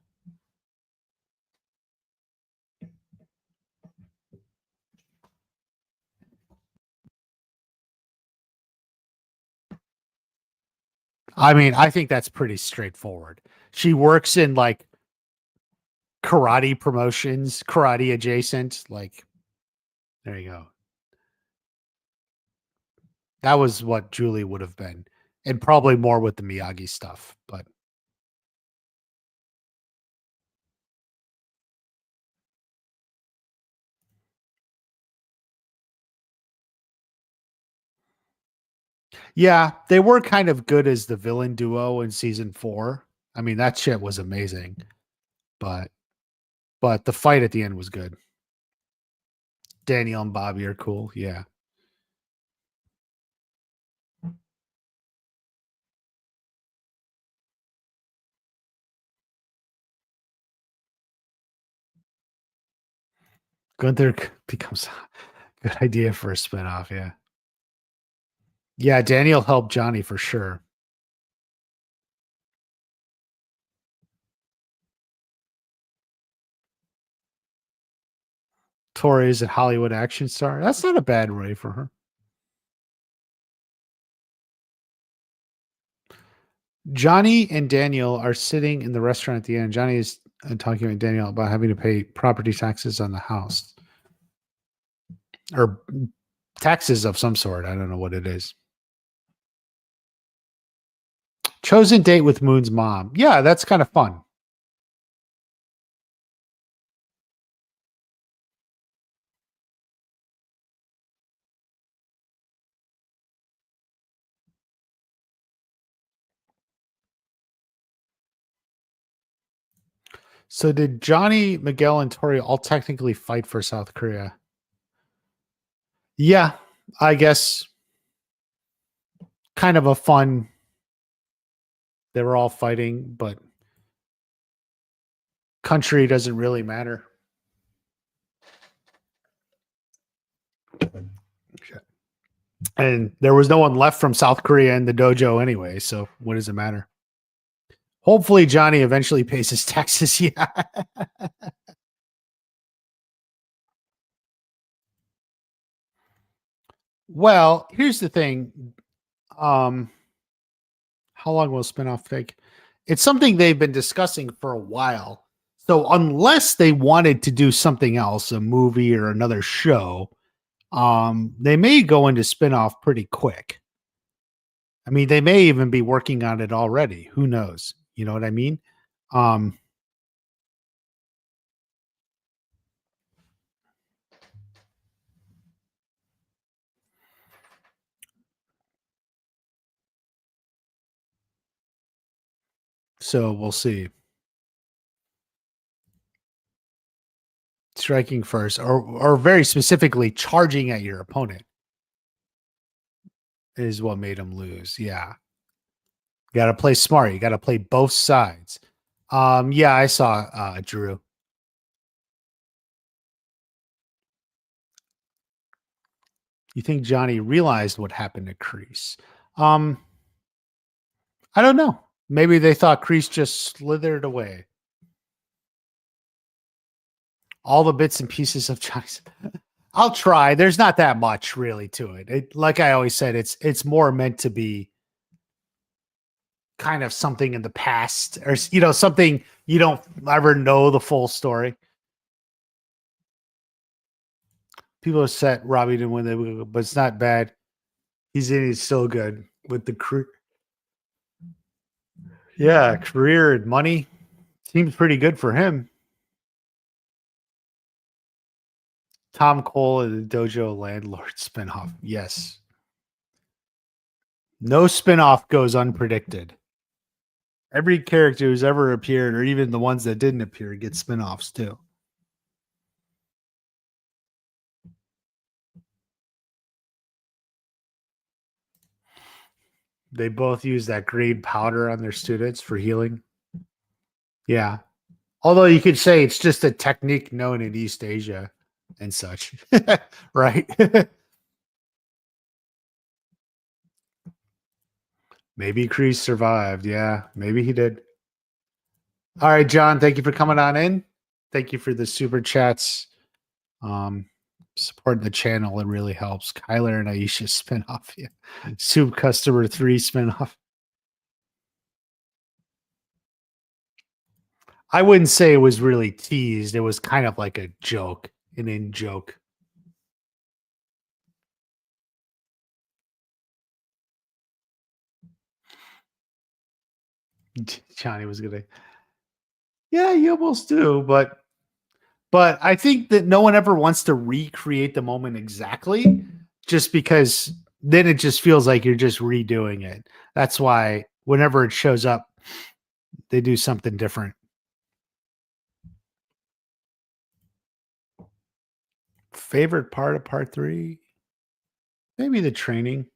I mean, I think that's pretty straightforward. She works in like karate promotions, karate adjacent. Like, there you go. That was what Julie would have been, and probably more with the Miyagi stuff. But yeah, they were kind of good as the villain duo in season 4. I mean, that shit was amazing. But the fight at the end was good. Daniel and Bobby are cool. Yeah. Gunther becomes a good idea for a spinoff. Yeah. Yeah. Daniel helped Johnny for sure. Tori is a Hollywood action star. That's not a bad way for her. Johnny and Daniel are sitting in the restaurant at the end. Johnny is talking with Daniel about having to pay property taxes on the house. Or Taxes of some sort. I don't know what it is. Chosen date with Moon's mom. Yeah, that's kind of fun. So did Johnny, Miguel, and Tori all technically fight for South Korea? Yeah, I guess kind of a fun. They were all fighting, but country doesn't really matter. And there was no one left from South Korea in the dojo anyway, so what does it matter? Hopefully Johnny eventually pays his taxes. Yeah. Well, here's the thing. Um, how long will spinoff take? It's something they've been discussing for a while. So unless they wanted to do something else, a movie or another show, they may go into spinoff pretty quick. I mean, they may even be working on it already. Who knows? You know what I mean? Um, so we'll see. Striking first, or very specifically, charging at your opponent is what made him lose. Yeah, you got to play smart. You got to play both sides. Yeah, I saw Drew. You think Johnny realized what happened to Kreese? Um, I don't know. Maybe they thought Kreese just slithered away. All the bits and pieces of Johnny's. I'll try. There's not that much really to it. Like I always said, it's more meant to be kind of something in the past, or something you don't ever know the full story. People have said Robbie didn't win the, but it's not bad. He's still good with the crew. Yeah, career and money seems pretty good for him. Tom Cole and the Dojo Landlord spinoff. Yes. No spinoff goes unpredicted. Every character who's ever appeared, or even the ones that didn't appear, get spinoffs too. They both use that green powder on their students for healing. Yeah. Although you could say it's just a technique known in East Asia and such, right? Maybe Kreese survived. Yeah, maybe he did. All right, John, thank you for coming on in. Thank you for the super chats. Um, supporting the channel, it really helps. Kyler and Aisha spinoff. Yeah. Soup Customer 3 spinoff. I wouldn't say it was really teased. It was kind of like a joke, an in joke. Johnny was gonna. Yeah, you almost do, but I think that no one ever wants to recreate the moment exactly, just because then it just feels like you're just redoing it. That's why whenever it shows up, they do something different. Favorite part of part 3? Maybe the training.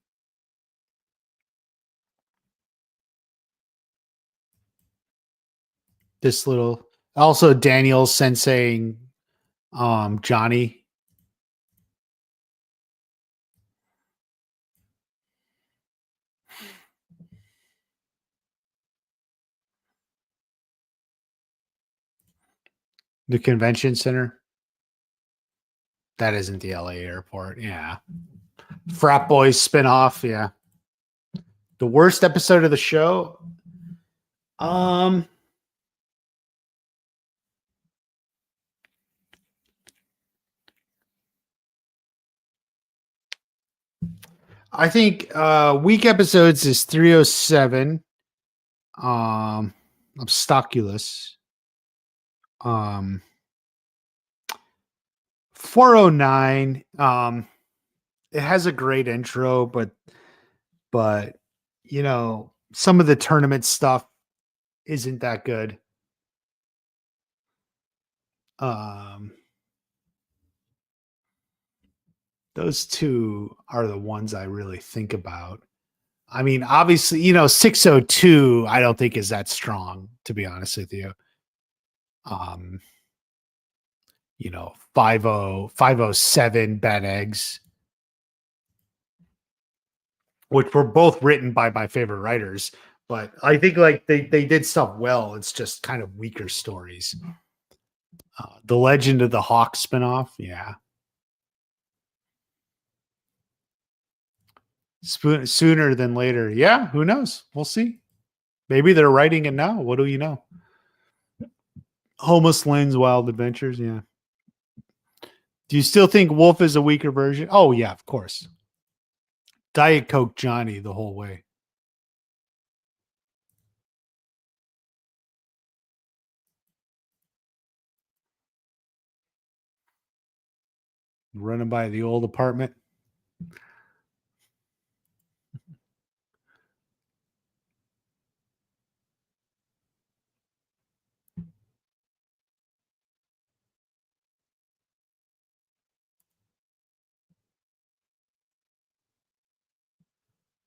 This little also Daniel senseiing Johnny. The convention center. That isn't the LA airport. Yeah. Frat Boys spinoff. Yeah. The worst episode of the show. Um, I think week episodes is 307. Obstaculus. 409. It has a great intro, but you know, some of the tournament stuff isn't that good. Um those two are the ones I really think about. I mean, obviously, 602 I don't think is that strong, to be honest with you. Um 507 Bad Eggs, which were both written by my favorite writers, but I think like they did stuff well. It's just kind of weaker stories. The Legend of the Hawk spinoff, yeah. Sooner than later, yeah. Who knows? We'll see. Maybe they're writing it now. What do you know? Homeless Lane's Wild Adventures, yeah. Do you still think Wolf is a weaker version? Oh yeah, of course. Diet Coke Johnny the whole way. Running by the old apartment.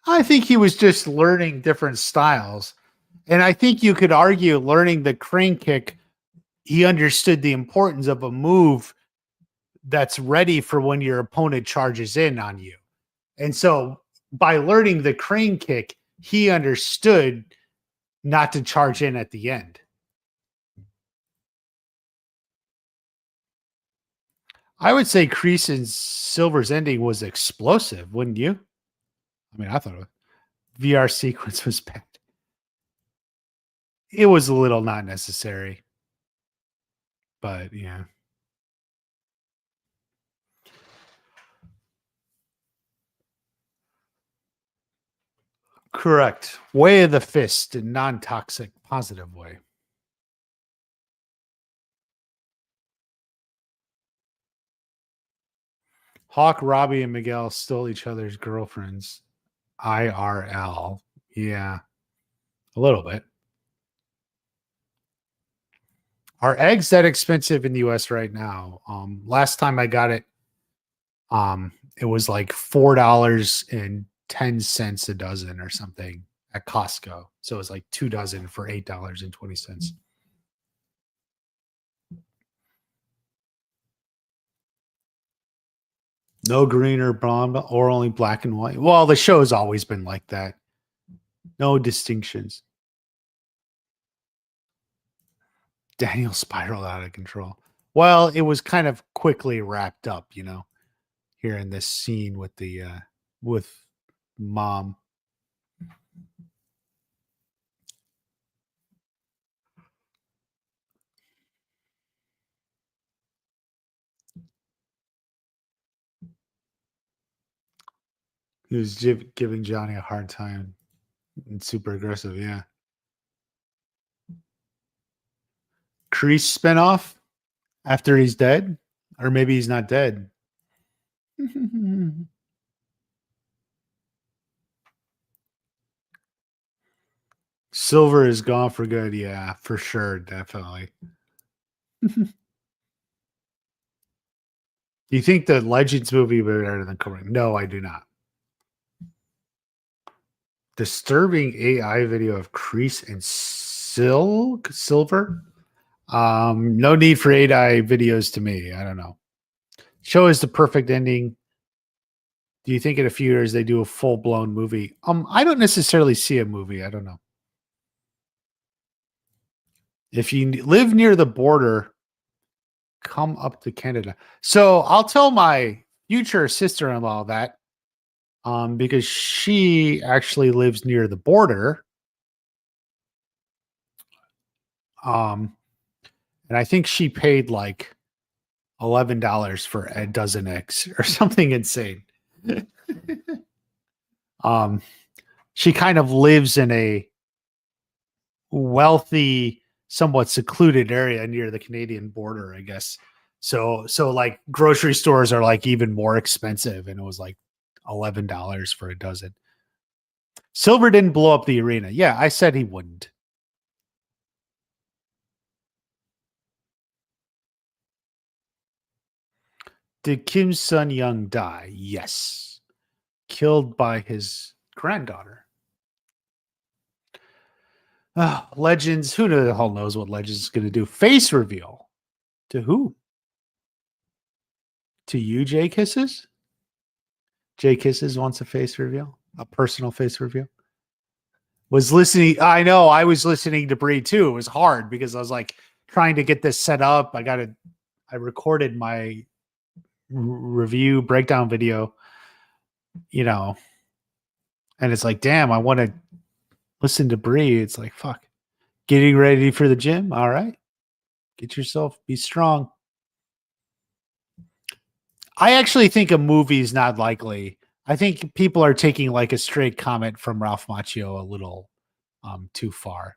I think he was just learning different styles. And I think you could argue learning the crane kick, he understood the importance of a move that's ready for when your opponent charges in on you. And so by learning the crane kick, he understood not to charge in at the end. I would say Kreese and Silver's ending was explosive, wouldn't you? I mean, I thought VR sequence was bad. It was a little not necessary, but yeah. Correct. Way of the fist in non-toxic, positive way. Hawk, Robbie, and Miguel stole each other's girlfriends. IRL. Yeah, a little bit. Are eggs that expensive in the US right now? Last time I got it, it was like $4.10 a dozen or something at Costco. So it was like 2 dozen for $8.20. No green or blonde or only black and white. Well, the show's always been like that. No distinctions. Daniel spiraled out of control. Well, it was kind of quickly wrapped up, here in this scene with the with mom. He was giving Johnny a hard time and super aggressive. Yeah. Kreese spinoff after he's dead, or maybe he's not dead. Silver is gone for good. Yeah, for sure. Definitely. Do you think the Legends movie will be better than Cobra? No, I do not. Disturbing AI video of Kreese and Silver. No need for AI videos to me. I don't know. Show is the perfect ending. Do you think in a few years they do a full blown movie? I don't necessarily see a movie. I don't know. If you live near the border, come up to Canada. So I'll tell my future sister-in-law that, because she actually lives near the border. And I think she paid like $11 for a dozen eggs or something insane. She kind of lives in a wealthy, somewhat secluded area near the Canadian border, I guess. So like grocery stores are like even more expensive, and it was like $11 for a dozen. Silver didn't blow up the arena. Yeah, I said he wouldn't. Did Kim Sun Young die? Yes. Killed by his granddaughter. Legends. Who the hell knows what Legends is going to do? Face reveal. To who? To you, Jay Kisses? Jay Kisses wants a face reveal, a personal face reveal. Was listening. I know. I was listening to Bree too. It was hard because I was like trying to get this set up. I recorded my review breakdown video, and it's like, damn, I want to listen to Bree. It's like, fuck. Getting ready for the gym. All right. Get yourself, be strong. I actually think a movie is not likely. I think people are taking like a straight comment from Ralph Macchio a little too far.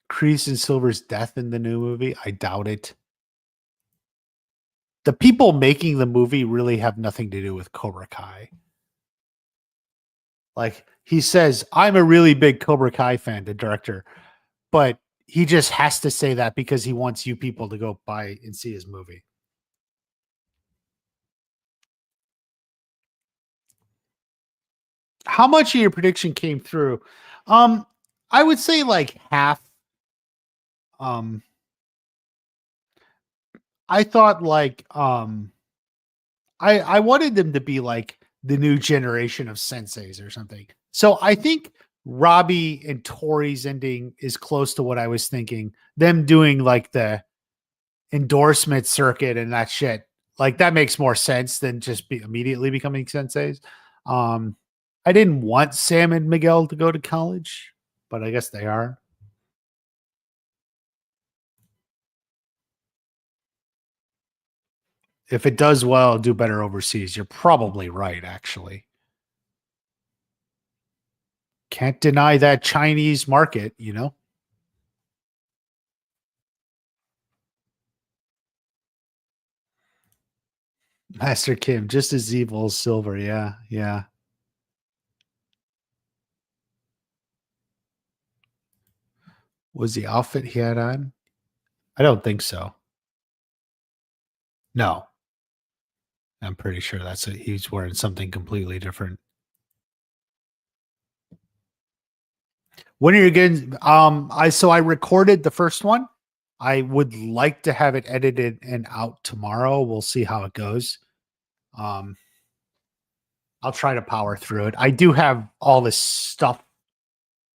Kreese and Silver's death in the new movie? I doubt it. The people making the movie really have nothing to do with Cobra Kai. Like he says, I'm a really big Cobra Kai fan, the director, but he just has to say that because he wants you people to go buy and see his movie. How much of your prediction came through? I would say like half. I thought like I wanted them to be like the new generation of senseis or something. So I think Robbie and Tori's ending is close to what I was thinking. Them doing like the endorsement circuit and that shit. Like that makes more sense than just immediately becoming senseis. I didn't want Sam and Miguel to go to college, but I guess they are. If it does well, do better overseas. You're probably right, actually. Can't deny that Chinese market, Master Kim, just as evil as Silver. Yeah, yeah. Was the outfit he had on? I don't think so. No, I'm pretty sure that's it. He's wearing something completely different. When are you getting? I recorded the first one. I would like to have it edited and out tomorrow. We'll see how it goes. Um, I'll try to power through it. I do have all this stuff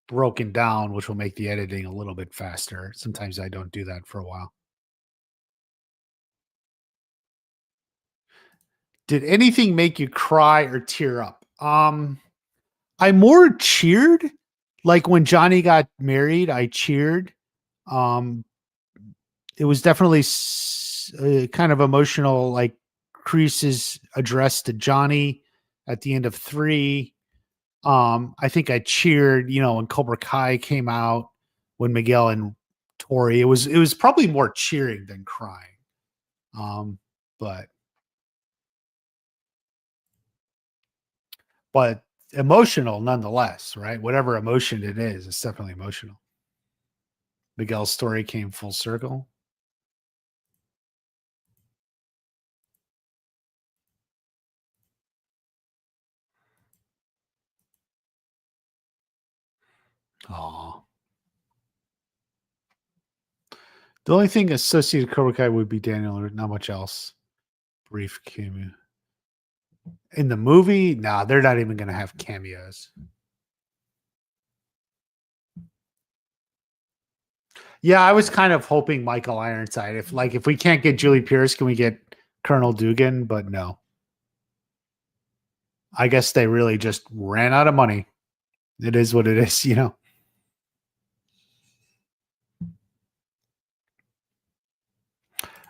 broken down, which will make the editing a little bit faster. Sometimes I don't do that for a while. Did anything make you cry or tear up? I more cheered. Like when Johnny got married, I cheered. Um, it was definitely kind of emotional, like Kreese's address to Johnny at the end of 3. I think I cheered, when Cobra Kai came out, when Miguel and Tori. It was probably more cheering than crying. But emotional nonetheless, right? Whatever emotion it is, it's definitely emotional. Miguel's story came full circle. Aw. The only thing associated with Cobra Kai would be Daniel, or not much else. Brief cameo. In the movie, nah, they're not even going to have cameos. Yeah, I was kind of hoping Michael Ironside. If we can't get Julie Pierce, can we get Colonel Dugan? But no. I guess they really just ran out of money. It is what it is,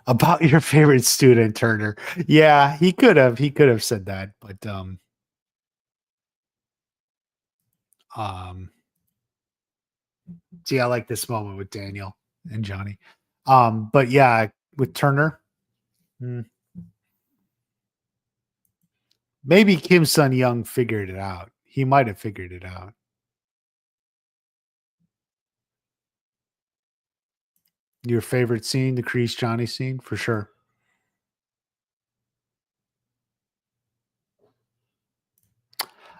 About your favorite student, Turner. Yeah, he could have. He could have said that, but um, see, I like this moment with Daniel and Johnny. But yeah, with Turner, hmm, maybe Kim Sun Young figured it out. He might have figured it out. Your favorite scene, the Crease Johnny scene, for sure.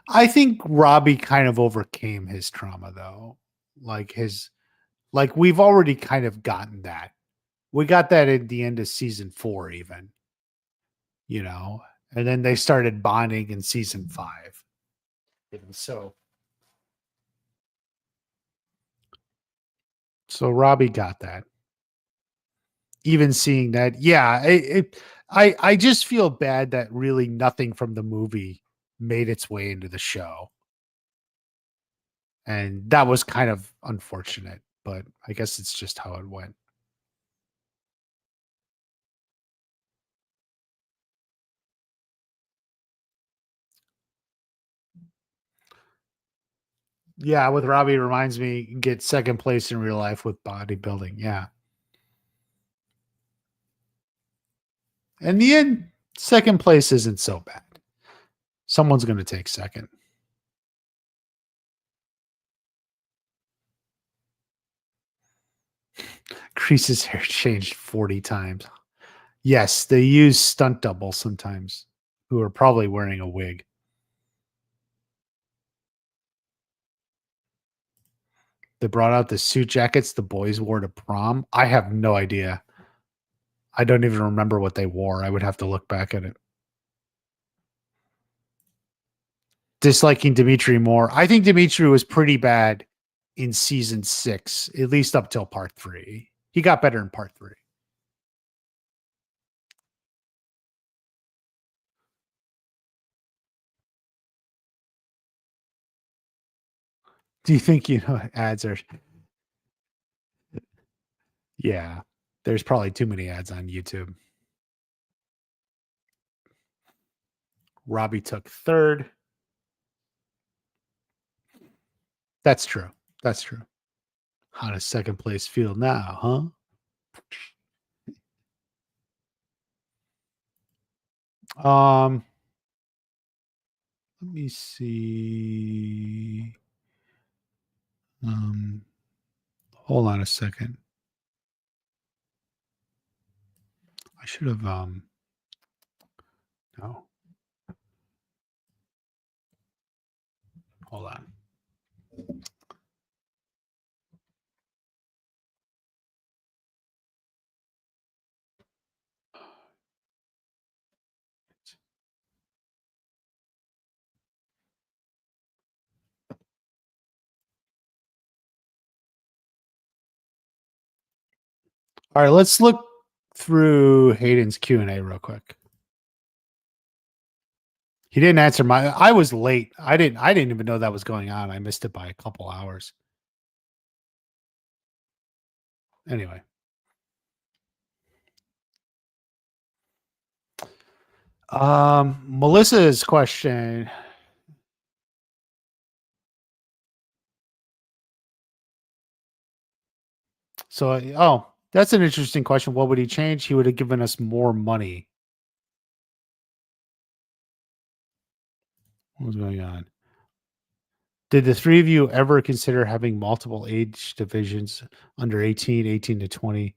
I think Robbie kind of overcame his trauma though. Like his like we've already kind of gotten that. We got that at the end of season 4 even, you know. And then they started bonding in season 5. And so Robbie got that. Even seeing that, yeah, I just feel bad that really nothing from the movie made its way into the show. And that was kind of unfortunate, but I guess it's just how it went. Yeah, with Robbie reminds me get second place in real life with bodybuilding. Yeah. In the end, second place isn't so bad. Someone's going to take second. Crease's hair changed 40 times. Yes, they use stunt doubles sometimes who are probably wearing a wig. They brought out the suit jackets the boys wore to prom. I have no idea. I don't even remember what they wore. I would have to look back at it. Disliking Dimitri more. I think Dimitri was pretty bad in season 6, at least up till part 3. He got better in part 3. Do you think, ads are yeah. There's probably too many ads on YouTube. Robbie took third. That's true. That's true. How does second place feel now, huh? Let me see. Um, Hold on a second. I should have no. Hold on. All right, let's look through Hayden's Q&A real quick. He didn't answer my I was late. I didn't even know that was going on. I missed it by a couple hours. Anyway. Melissa's question. So, that's an interesting question. What would he change? He would have given us more money. What was going on? Did the three of you ever consider having multiple age divisions under 18, 18 to 20?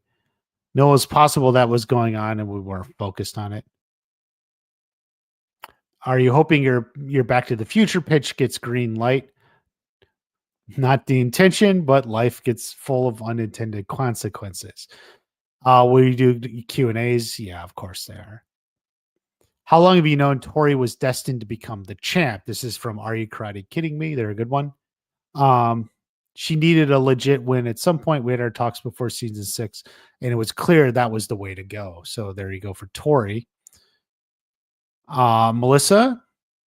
No, it's possible that was going on and we weren't focused on it. Are you hoping your Back to the Future pitch gets green light? Not the intention, but life gets full of unintended consequences. Will you do Q&As? Yeah, of course they are. How long have you known Tori was destined to become the champ? This is from Are You Karate Kidding Me? They're a good one. She needed a legit win at some point. We had our talks before season 6, and it was clear that was the way to go. So there you go for Tori. Melissa,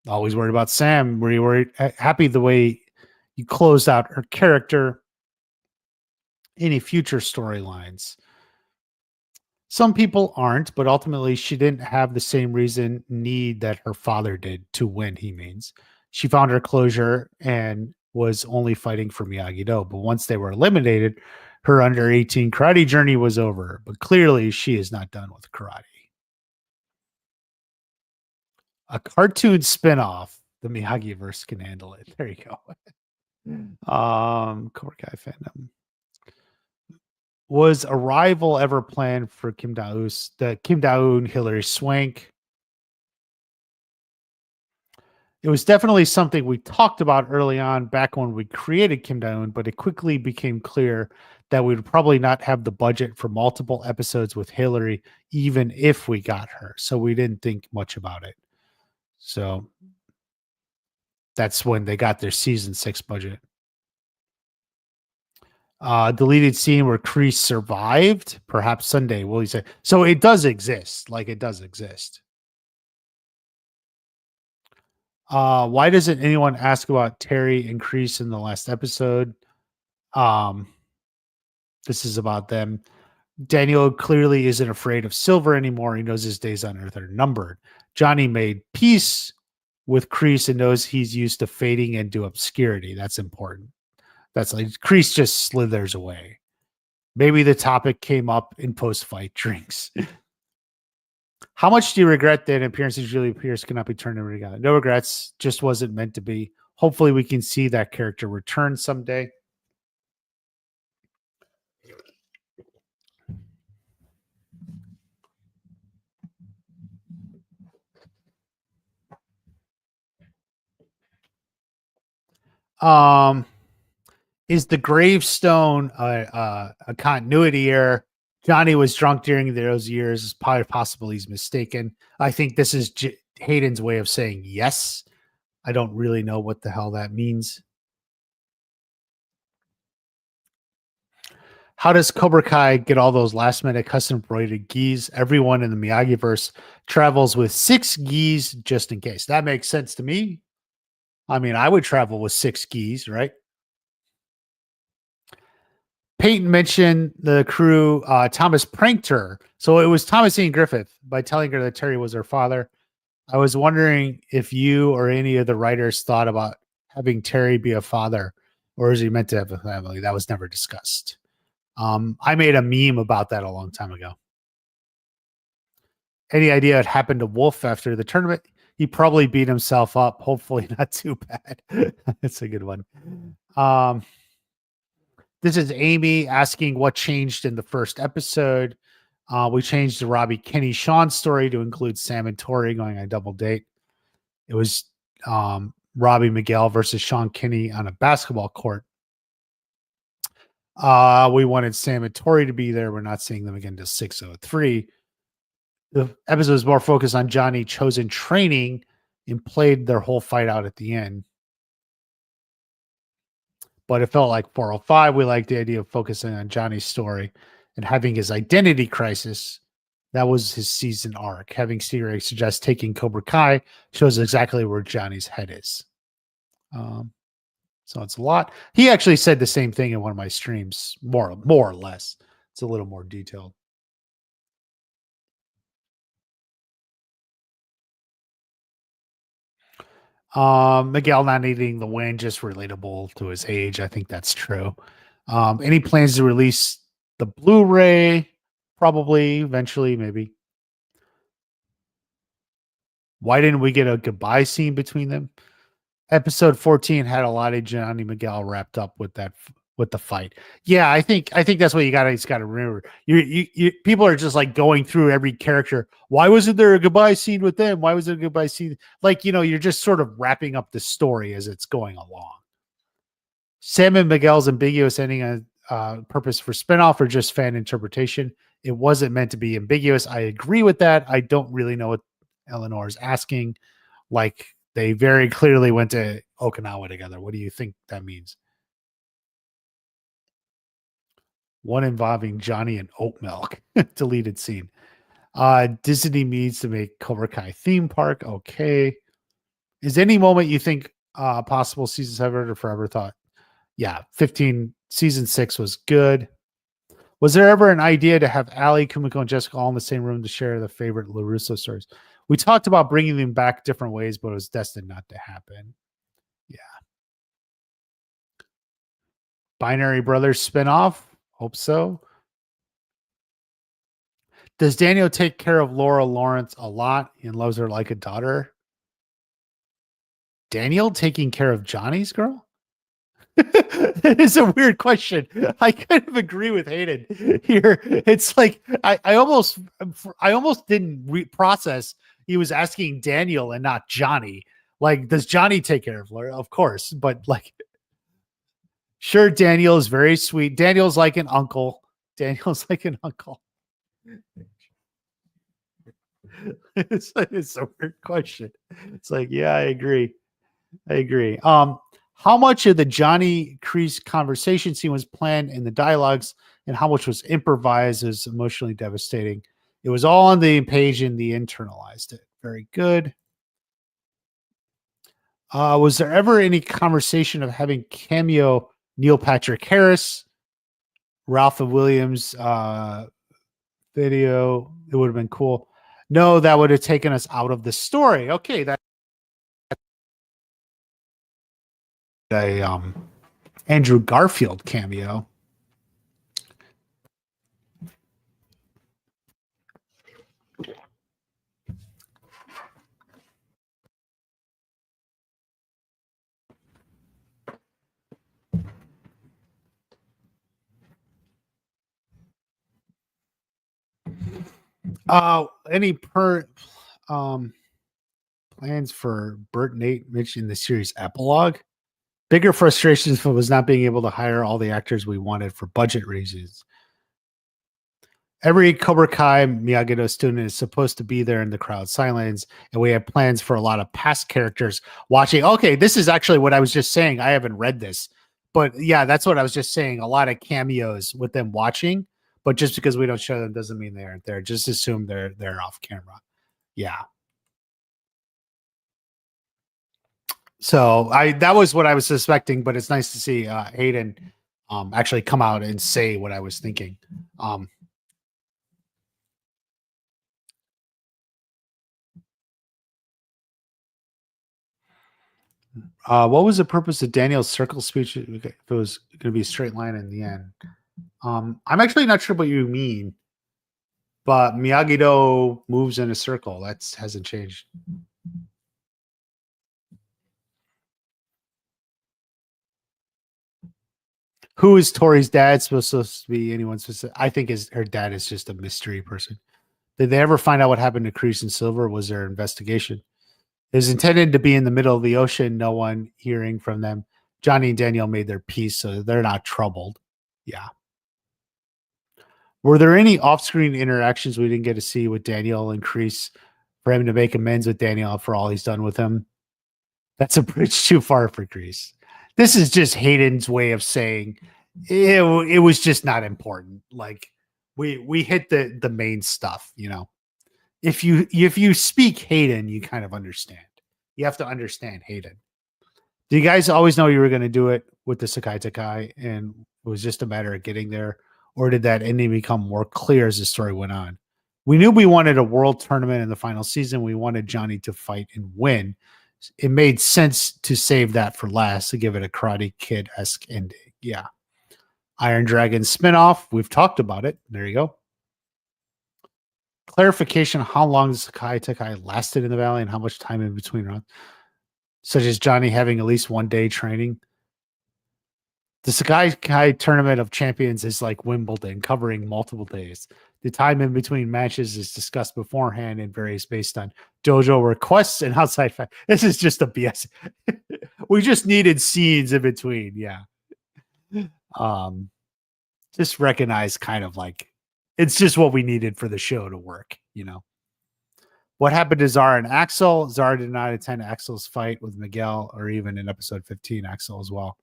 always worried about Sam. Were you worried? Happy the way you closed out her character? Any future storylines? Some people aren't, but ultimately she didn't have the same need that her father did to win, he means. She found her closure and was only fighting for Miyagi-Do. But once they were eliminated, her under 18 karate journey was over. But clearly she is not done with karate. A cartoon spinoff, the Miyagi-verse can handle it. There you go. Cobra Kai fandom. Was Arrival ever planned for Kim Da-eun's the Kim Da-eun Hilary Swank? It was definitely something we talked about early on back when we created Kim Da-eun, but it quickly became clear that we would probably not have the budget for multiple episodes with Hillary, even if we got her. So we didn't think much about it. So that's when they got their season 6 budget. Deleted scene where Kreese survived, perhaps Sunday. Will he say? So it does exist. Like it does exist. Why doesn't anyone ask about Terry and Kreese in the last episode? This is about them. Daniel clearly isn't afraid of Silver anymore. He knows his days on Earth are numbered. Johnny made peace with Kreese and knows he's used to fading into obscurity. That's important. That's like Kreese just slithers away. Maybe the topic came up in post-fight drinks. How much do you regret that an appearance of Julia Pierce cannot be turned into a guy? No regrets. Just wasn't meant to be. Hopefully we can see that character return someday. Is the gravestone a continuity error? Johnny was drunk during those years. It's probably possible he's mistaken. I think this is Hayden's way of saying yes. I don't really know what the hell that means. How does Cobra Kai get all those last minute custom embroidered gis? Everyone in the Miyagi-verse travels with 6 gis just in case. That makes sense to me. I mean, I would travel with 6 gis, right? Peyton mentioned the crew. Thomas pranked her. So it was Thomas Ian Griffith by telling her that Terry was her father. I was wondering if you or any of the writers thought about having Terry be a father, or is he meant to have a family? That was never discussed. I made a meme about that a long time ago. Any idea what happened to Wolf after the tournament? He probably beat himself up. Hopefully not too bad. That's a good one. This is Amy asking what changed in the first episode. We changed the Robbie Kenny Sean story to include Sam and Tori going on a double date. It was Robbie Miguel versus Sean Kinney on a basketball court. We wanted Sam and Tori to be there. We're not seeing them again till 6:03. The episode was more focused on Johnny chosen training and played their whole fight out at the end. But it felt like 405. We liked the idea of focusing on Johnny's story and having his identity crisis. That was his season arc. Having Stevie Ray suggest taking Cobra Kai shows exactly where Johnny's head is. So it's a lot. He actually said the same thing in one of my streams, more or less. It's a little more detailed. Miguel not needing the win, just relatable to his age. I think that's true. Any plans to release the Blu-ray? Probably, eventually, maybe. Why didn't we get a goodbye scene between them? Episode 14 had a lot of Johnny Miguel wrapped up with the fight. Yeah, I think that's what you got to remember. You people are just like going through every character. Why wasn't there a goodbye scene with them? Why was there a goodbye scene? Like, you're just sort of wrapping up the story as it's going along. Sam and Miguel's ambiguous ending on purpose for spinoff or just fan interpretation. It wasn't meant to be ambiguous. I agree with that. I don't really know what Eleanor is asking. Like, they very clearly went to Okinawa together. What do you think that means? One involving Johnny and oat milk. Deleted scene. Disney needs to make Cobra Kai theme park. Okay. Is any moment you think possible season 7 or forever thought? Yeah, 15 season 6 was good. Was there ever an idea to have Ali, Kumiko, and Jessica all in the same room to share the favorite LaRusso stories? We talked about bringing them back different ways, but it was destined not to happen. Yeah. Binary Brothers spinoff? Hope so. Does Daniel take care of Laura Lawrence a lot and loves her like a daughter? Daniel taking care of Johnny's girl? It's a weird question. I kind of agree with Hayden here. It's like I almost didn't process he was asking Daniel and not Johnny. Like, does Johnny take care of Laura? Of course, but like, sure, Daniel is very sweet. Daniel's like an uncle. Daniel's like an uncle. It's a weird question. It's like, yeah, I agree. I agree. How much of the Johnny Kreese conversation scene was planned in the dialogues and how much was improvised is emotionally devastating. It was all on the page and the internalized it. Very good. Was there ever any conversation of having cameo Neil Patrick Harris, Ralph Williams video? It would have been cool. No, that would have taken us out of the story. Okay, that a Andrew Garfield cameo. Any plans for Bert Nate mentioned in the series epilogue? Bigger frustrations was not being able to hire all the actors we wanted for budget reasons. Every Cobra Kai Miyagi-Do student is supposed to be there in the crowd silence, and we have plans for a lot of past characters watching. Okay, this is actually what I was just saying. I haven't read this, but yeah, that's what I was just saying. A lot of cameos with them watching, but just because we don't show them doesn't mean they aren't there. Just assume they're off camera. Yeah. So that was what I was suspecting, but it's nice to see Hayden actually come out and say what I was thinking. What was the purpose of Daniel's circle speech if it was going to be a straight line in the end? I'm actually not sure what you mean, but Miyagi-Do moves in a circle. That hasn't changed. Who is Tori's dad supposed to be? Anyone specific? I think her dad is just a mystery person. Did they ever find out what happened to Kreese and Silver? Was there investigation? It was intended to be in the middle of the ocean, no one hearing from them. Johnny and Daniel made their peace, so they're not troubled. Yeah. Were there any off-screen interactions we didn't get to see with Daniel and Kreese for him to make amends with Daniel for all he's done with him? That's a bridge too far for Kreese. This is just Hayden's way of saying it was just not important. Like we hit the main stuff, you know. If you speak Hayden, you kind of understand. You have to understand Hayden. Do you guys always know you were going to do it with the Sakai Takai and it was just a matter of getting there? Or did that ending become more clear as the story went on? We knew we wanted a world tournament in the final season. We wanted Johnny to fight and win. It made sense to save that for last, to give it a Karate Kid-esque ending. Yeah. Iron Dragon spinoff. We've talked about it. There you go. Clarification: how long does Sakai Takai lasted in the valley and how much time in between runs, such as Johnny having at least 1 day training. The Sakai Kai Tournament of Champions is like Wimbledon, covering multiple days. The time in between matches is discussed beforehand and varies based on dojo requests and outside factors. This is just a BS. We just needed scenes in between. Yeah. Just recognize kind of like it's just what we needed for the show to work, you know. What happened to Zara and Axel? Zara did not attend Axel's fight with Miguel, or even in episode 15, Axel as well.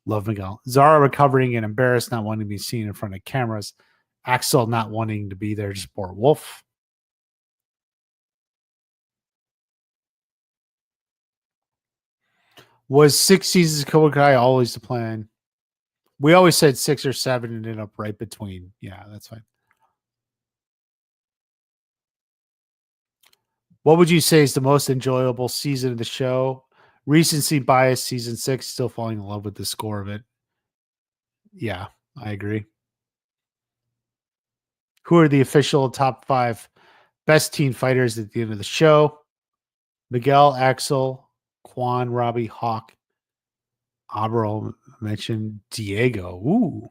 Love Miguel. Zara recovering and embarrassed, not wanting to be seen in front of cameras. Axel not wanting to be there to support Wolf. Was 6 seasons of Cobra Kai always the plan? We always said 6 or 7 and ended up right between. Yeah, that's fine. What would you say is the most enjoyable season of the show? Recency bias, season 6, still falling in love with the score of it. Yeah, I agree. Who are the official top 5 best teen fighters at the end of the show? Miguel, Axel, Quan, Robbie, Hawk. Abro mentioned Diego. Ooh.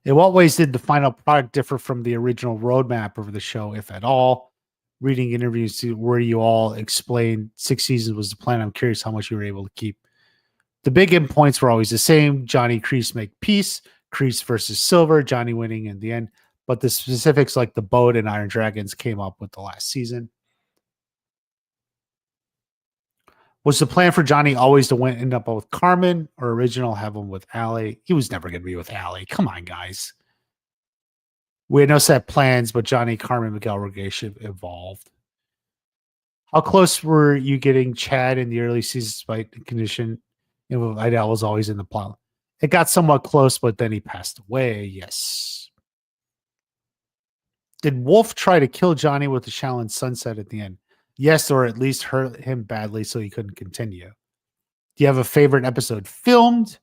In what ways did the final product differ from the original roadmap of the show, if at all? Reading interviews where you all explained 6 seasons was the plan. I'm curious how much you were able to keep. The big end points were always the same. Johnny, Kreese make peace. Kreese versus Silver. Johnny winning in the end. But the specifics like the boat and Iron Dragons came up with the last season. Was the plan for Johnny always to end up with Carmen or original have him with Allie? He was never going to be with Allie. Come on, guys. We had no set plans, but Johnny, Carmen, Miguel Regation evolved. How close were you getting Chad in the early seasons despite the condition? Vidal was always in the plot. It got somewhat close, but then he passed away. Yes. Did Wolf try to kill Johnny with the Shaolin Sunset at the end? Yes, or at least hurt him badly so he couldn't continue. Do you have a favorite episode filmed?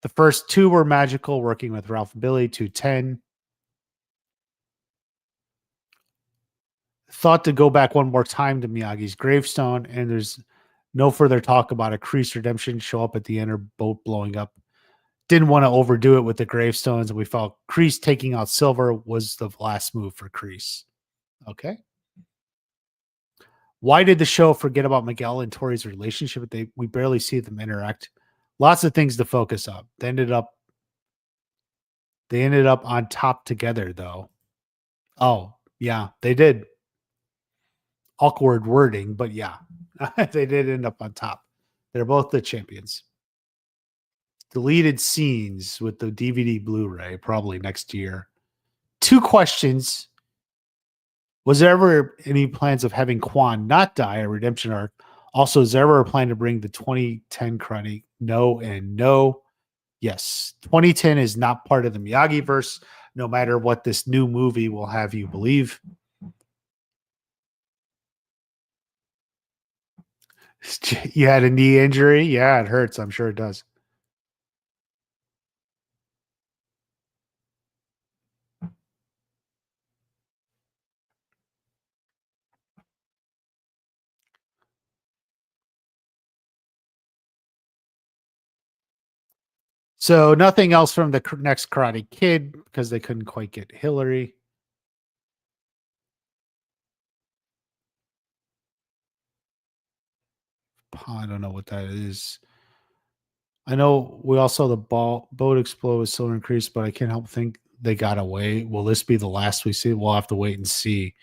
The first 2 were magical, working with Ralph and Billy, 210. Thought to go back one more time to Miyagi's gravestone, and there's no further talk about a Kreese redemption show up at the end or boat blowing up. Didn't want to overdo it with the gravestones, and we felt Kreese taking out Silver was the last move for Kreese. Okay. Why did the show forget about Miguel and Tori's relationship? We barely see them interact. Lots of things to focus on. They ended up on top together, though. Oh, yeah, they did. Awkward wording, but yeah, they did end up on top. They're both the champions. Deleted scenes with the DVD Blu-ray, probably next year. 2 questions. Was there ever any plans of having Quan not die, a redemption arc? Also, is there ever a plan to bring the 2010 Karate? No and no. Yes. 2010 is not part of the Miyagi-verse, no matter what this new movie will have you believe. You had a knee injury? Yeah, it hurts. I'm sure it does. So nothing else from the next Karate Kid because they couldn't quite get Hillary. I don't know what that is. I know we all saw the boat explode with Silver and Kreese, but I can't help think they got away. Will this be the last we see? We'll have to wait and see.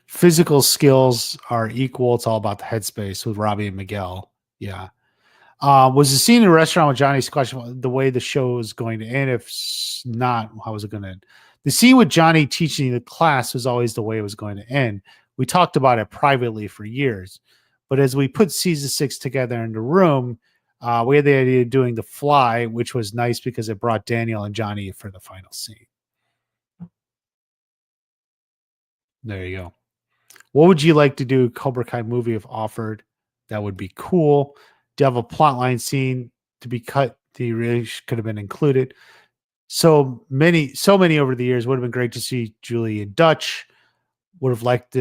Physical skills are equal. It's all about the headspace with Robbie and Miguel. Yeah. Was the scene in the restaurant with Johnny's question the way the show is going to end? If not, how was it going to end? The scene with Johnny teaching the class was always the way it was going to end. We talked about it privately for years. But as we put season 6 together in the room, we had the idea of doing The Fly, which was nice because it brought Daniel and Johnny for the final scene. There you go. What would you like to do Cobra Kai movie if offered? That would be cool. Do you have a plotline scene to be cut that you really could have been included? So many over the years. Would have been great to see Julie and Dutch. Would have liked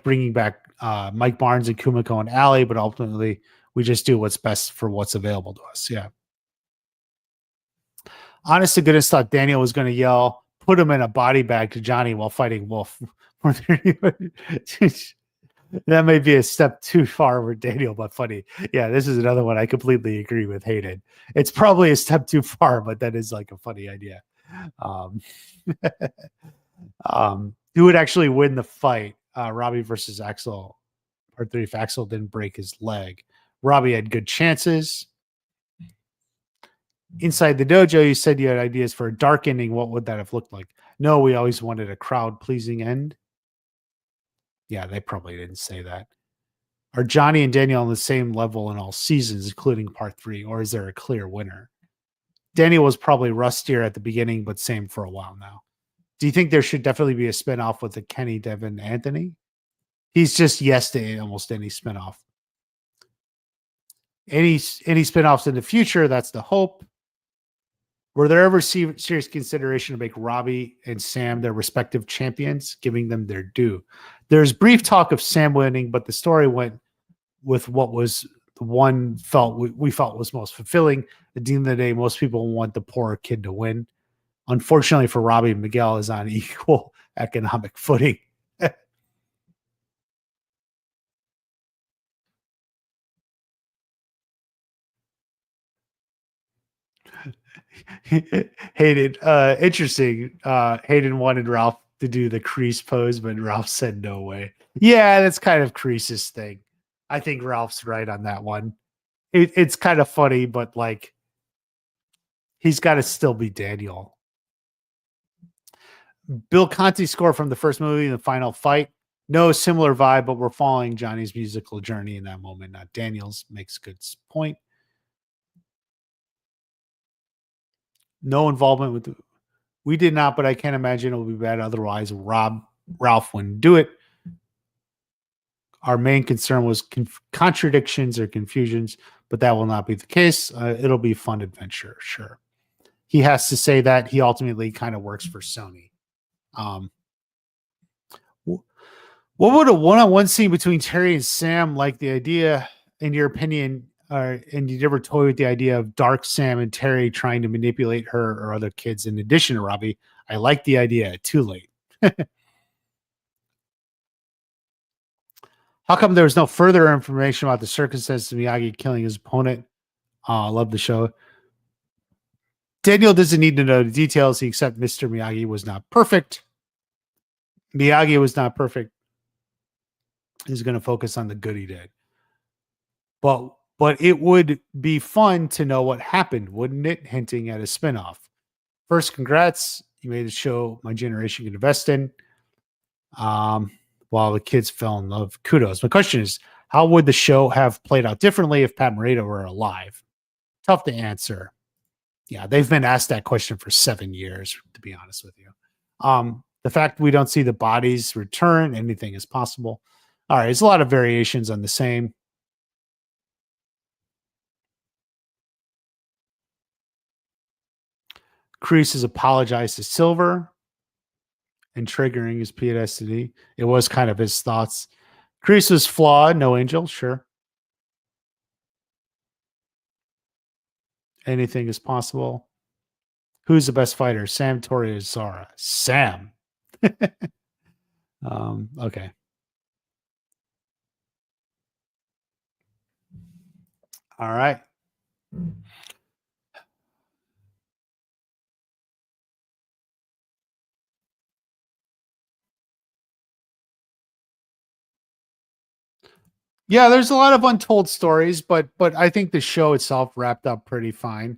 bringing back Mike Barnes and Kumiko and Allie, but ultimately we just do what's best for what's available to us. Yeah. Honest to goodness, thought Daniel was going to yell, "Put him in a body bag" to Johnny while fighting Wolf. That may be a step too far for Daniel, but funny. Yeah, this is another one I completely agree with Hayden. It's probably a step too far, but that is like a funny idea. Who would actually win the fight? Robbie versus Axel. Part 3, if Axel didn't break his leg. Robbie had good chances. Inside the dojo, you said you had ideas for a dark ending. What would that have looked like? No, we always wanted a crowd pleasing end. Yeah, they probably didn't say that. Are Johnny and Daniel on the same level in all seasons, including part 3, or is there a clear winner? Daniel was probably rustier at the beginning, but same for a while now. Do you think there should definitely be a spinoff with the Kenny, Devin, Anthony? He's just yes to almost any spinoff. Any spinoffs in the future, that's the hope. Were there ever serious consideration to make Robbie and Sam their respective champions, giving them their due? There's brief talk of Sam winning, but the story went with what was the one felt we felt was most fulfilling. At the end of the day, most people want the poor kid to win. Unfortunately for Robbie, Miguel is on equal economic footing. Hayden, interesting. Hayden wanted Ralph to do the crease pose, but Ralph said no way. Yeah, that's kind of Crease's thing. I think Ralph's right on that one. It's kind of funny, but like he's got to still be Daniel. Bill Conti's score from the first movie, The Final Fight. No similar vibe, but we're following Johnny's musical journey in that moment, not Daniel's. Makes good point. No involvement with we did not, but I can't imagine it will be bad otherwise. Ralph wouldn't do it. Our main concern was contradictions or confusions, but that will not be the case. It'll be a fun adventure, sure. He has to say that he ultimately kind of works for Sony. Um, what would a one-on-one scene between Terry and Sam like? The idea, in your opinion, and you never toy with the idea of Dark Sam and Terry trying to manipulate her or other kids. In addition to Robbie, I like the idea. Too late. How come there was no further information about the circumstances of Miyagi killing his opponent? I love the show. Daniel doesn't need to know the details. He accepts Mr. Miyagi was not perfect. Miyagi was not perfect. He's going to focus on the good he did. But it would be fun to know what happened, wouldn't it? Hinting at a spinoff. First, congrats. You made the show my generation can invest in. While the kids fell in love. Kudos. My question is, how would the show have played out differently if Pat Morita were alive? Tough to answer. Yeah, they've been asked that question for 7 years, to be honest with you. The fact we don't see the bodies return, anything is possible. All right, there's a lot of variations on the same. Kreese has apologized to Silver and triggering his PTSD. It was kind of his thoughts. Kreese was flawed, no angel, sure. Anything is possible. Who's the best fighter? Sam, Tori, or Zara? Sam. Okay. All right. Yeah, there's a lot of untold stories, but I think the show itself wrapped up pretty fine.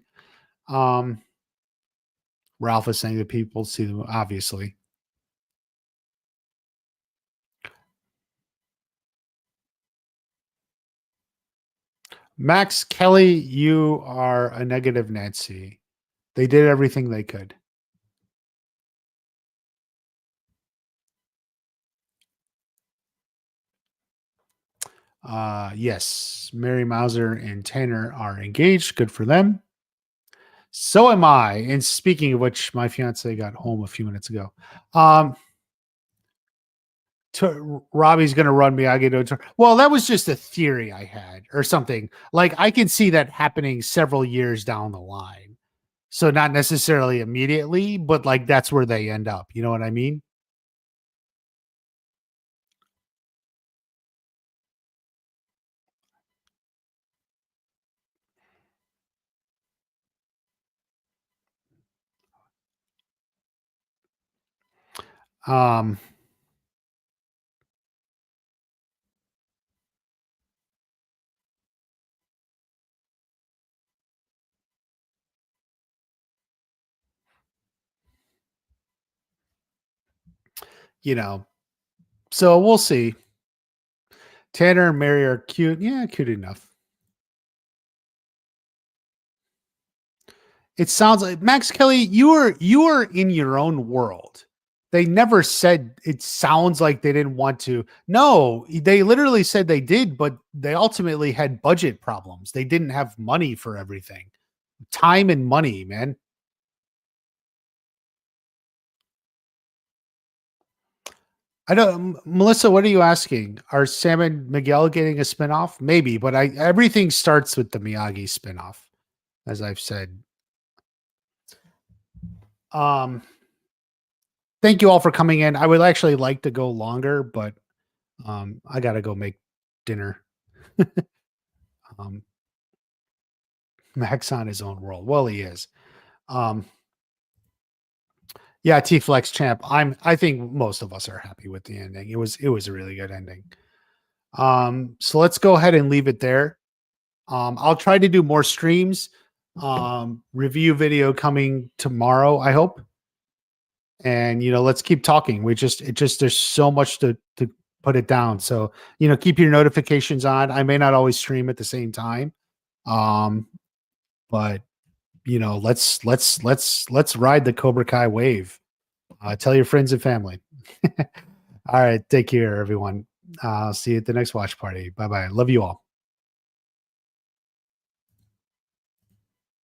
Um, Ralph is saying that people see them obviously. Max Kelly, you are a negative Nancy. They did everything they could. Yes, Mary Mauser and Tanner are engaged. Good for them. So am I. And speaking of which, my fiance got home a few minutes ago. Um, Robbie's going to run Miyagi to a turn. Well, that was just a theory I had or something. Like I can see that happening several years down the line. So not necessarily immediately, but like that's where they end up. You know what I mean? Um, you know, so we'll see. Tanner and Mary are cute. Yeah, cute enough. It sounds like Max Kelly, you are in your own world. They never said it sounds like they didn't want to. No, they literally said they did, but they ultimately had budget problems. They didn't have money for everything. Time and money, man. I don't Melissa, what are you asking? Are Sam and Miguel getting a spinoff? Maybe, but everything starts with the Miyagi spinoff, as I've said. Um Thank you all for coming in. I would actually like to go longer, but I gotta go make dinner. um Max on his own world. Well, he is. Um yeah, T Flex champ. I think most of us are happy with the ending. It was a really good ending. So let's go ahead and leave it there. I'll try to do more streams. Review video coming tomorrow, I hope. And let's keep talking. There's so much to put it down. So keep your notifications on. I may not always stream at the same time, but let's ride the Cobra Kai wave. Tell your friends and family. All right, take care, everyone. I'll see you at the next watch party. Bye bye. Love you all.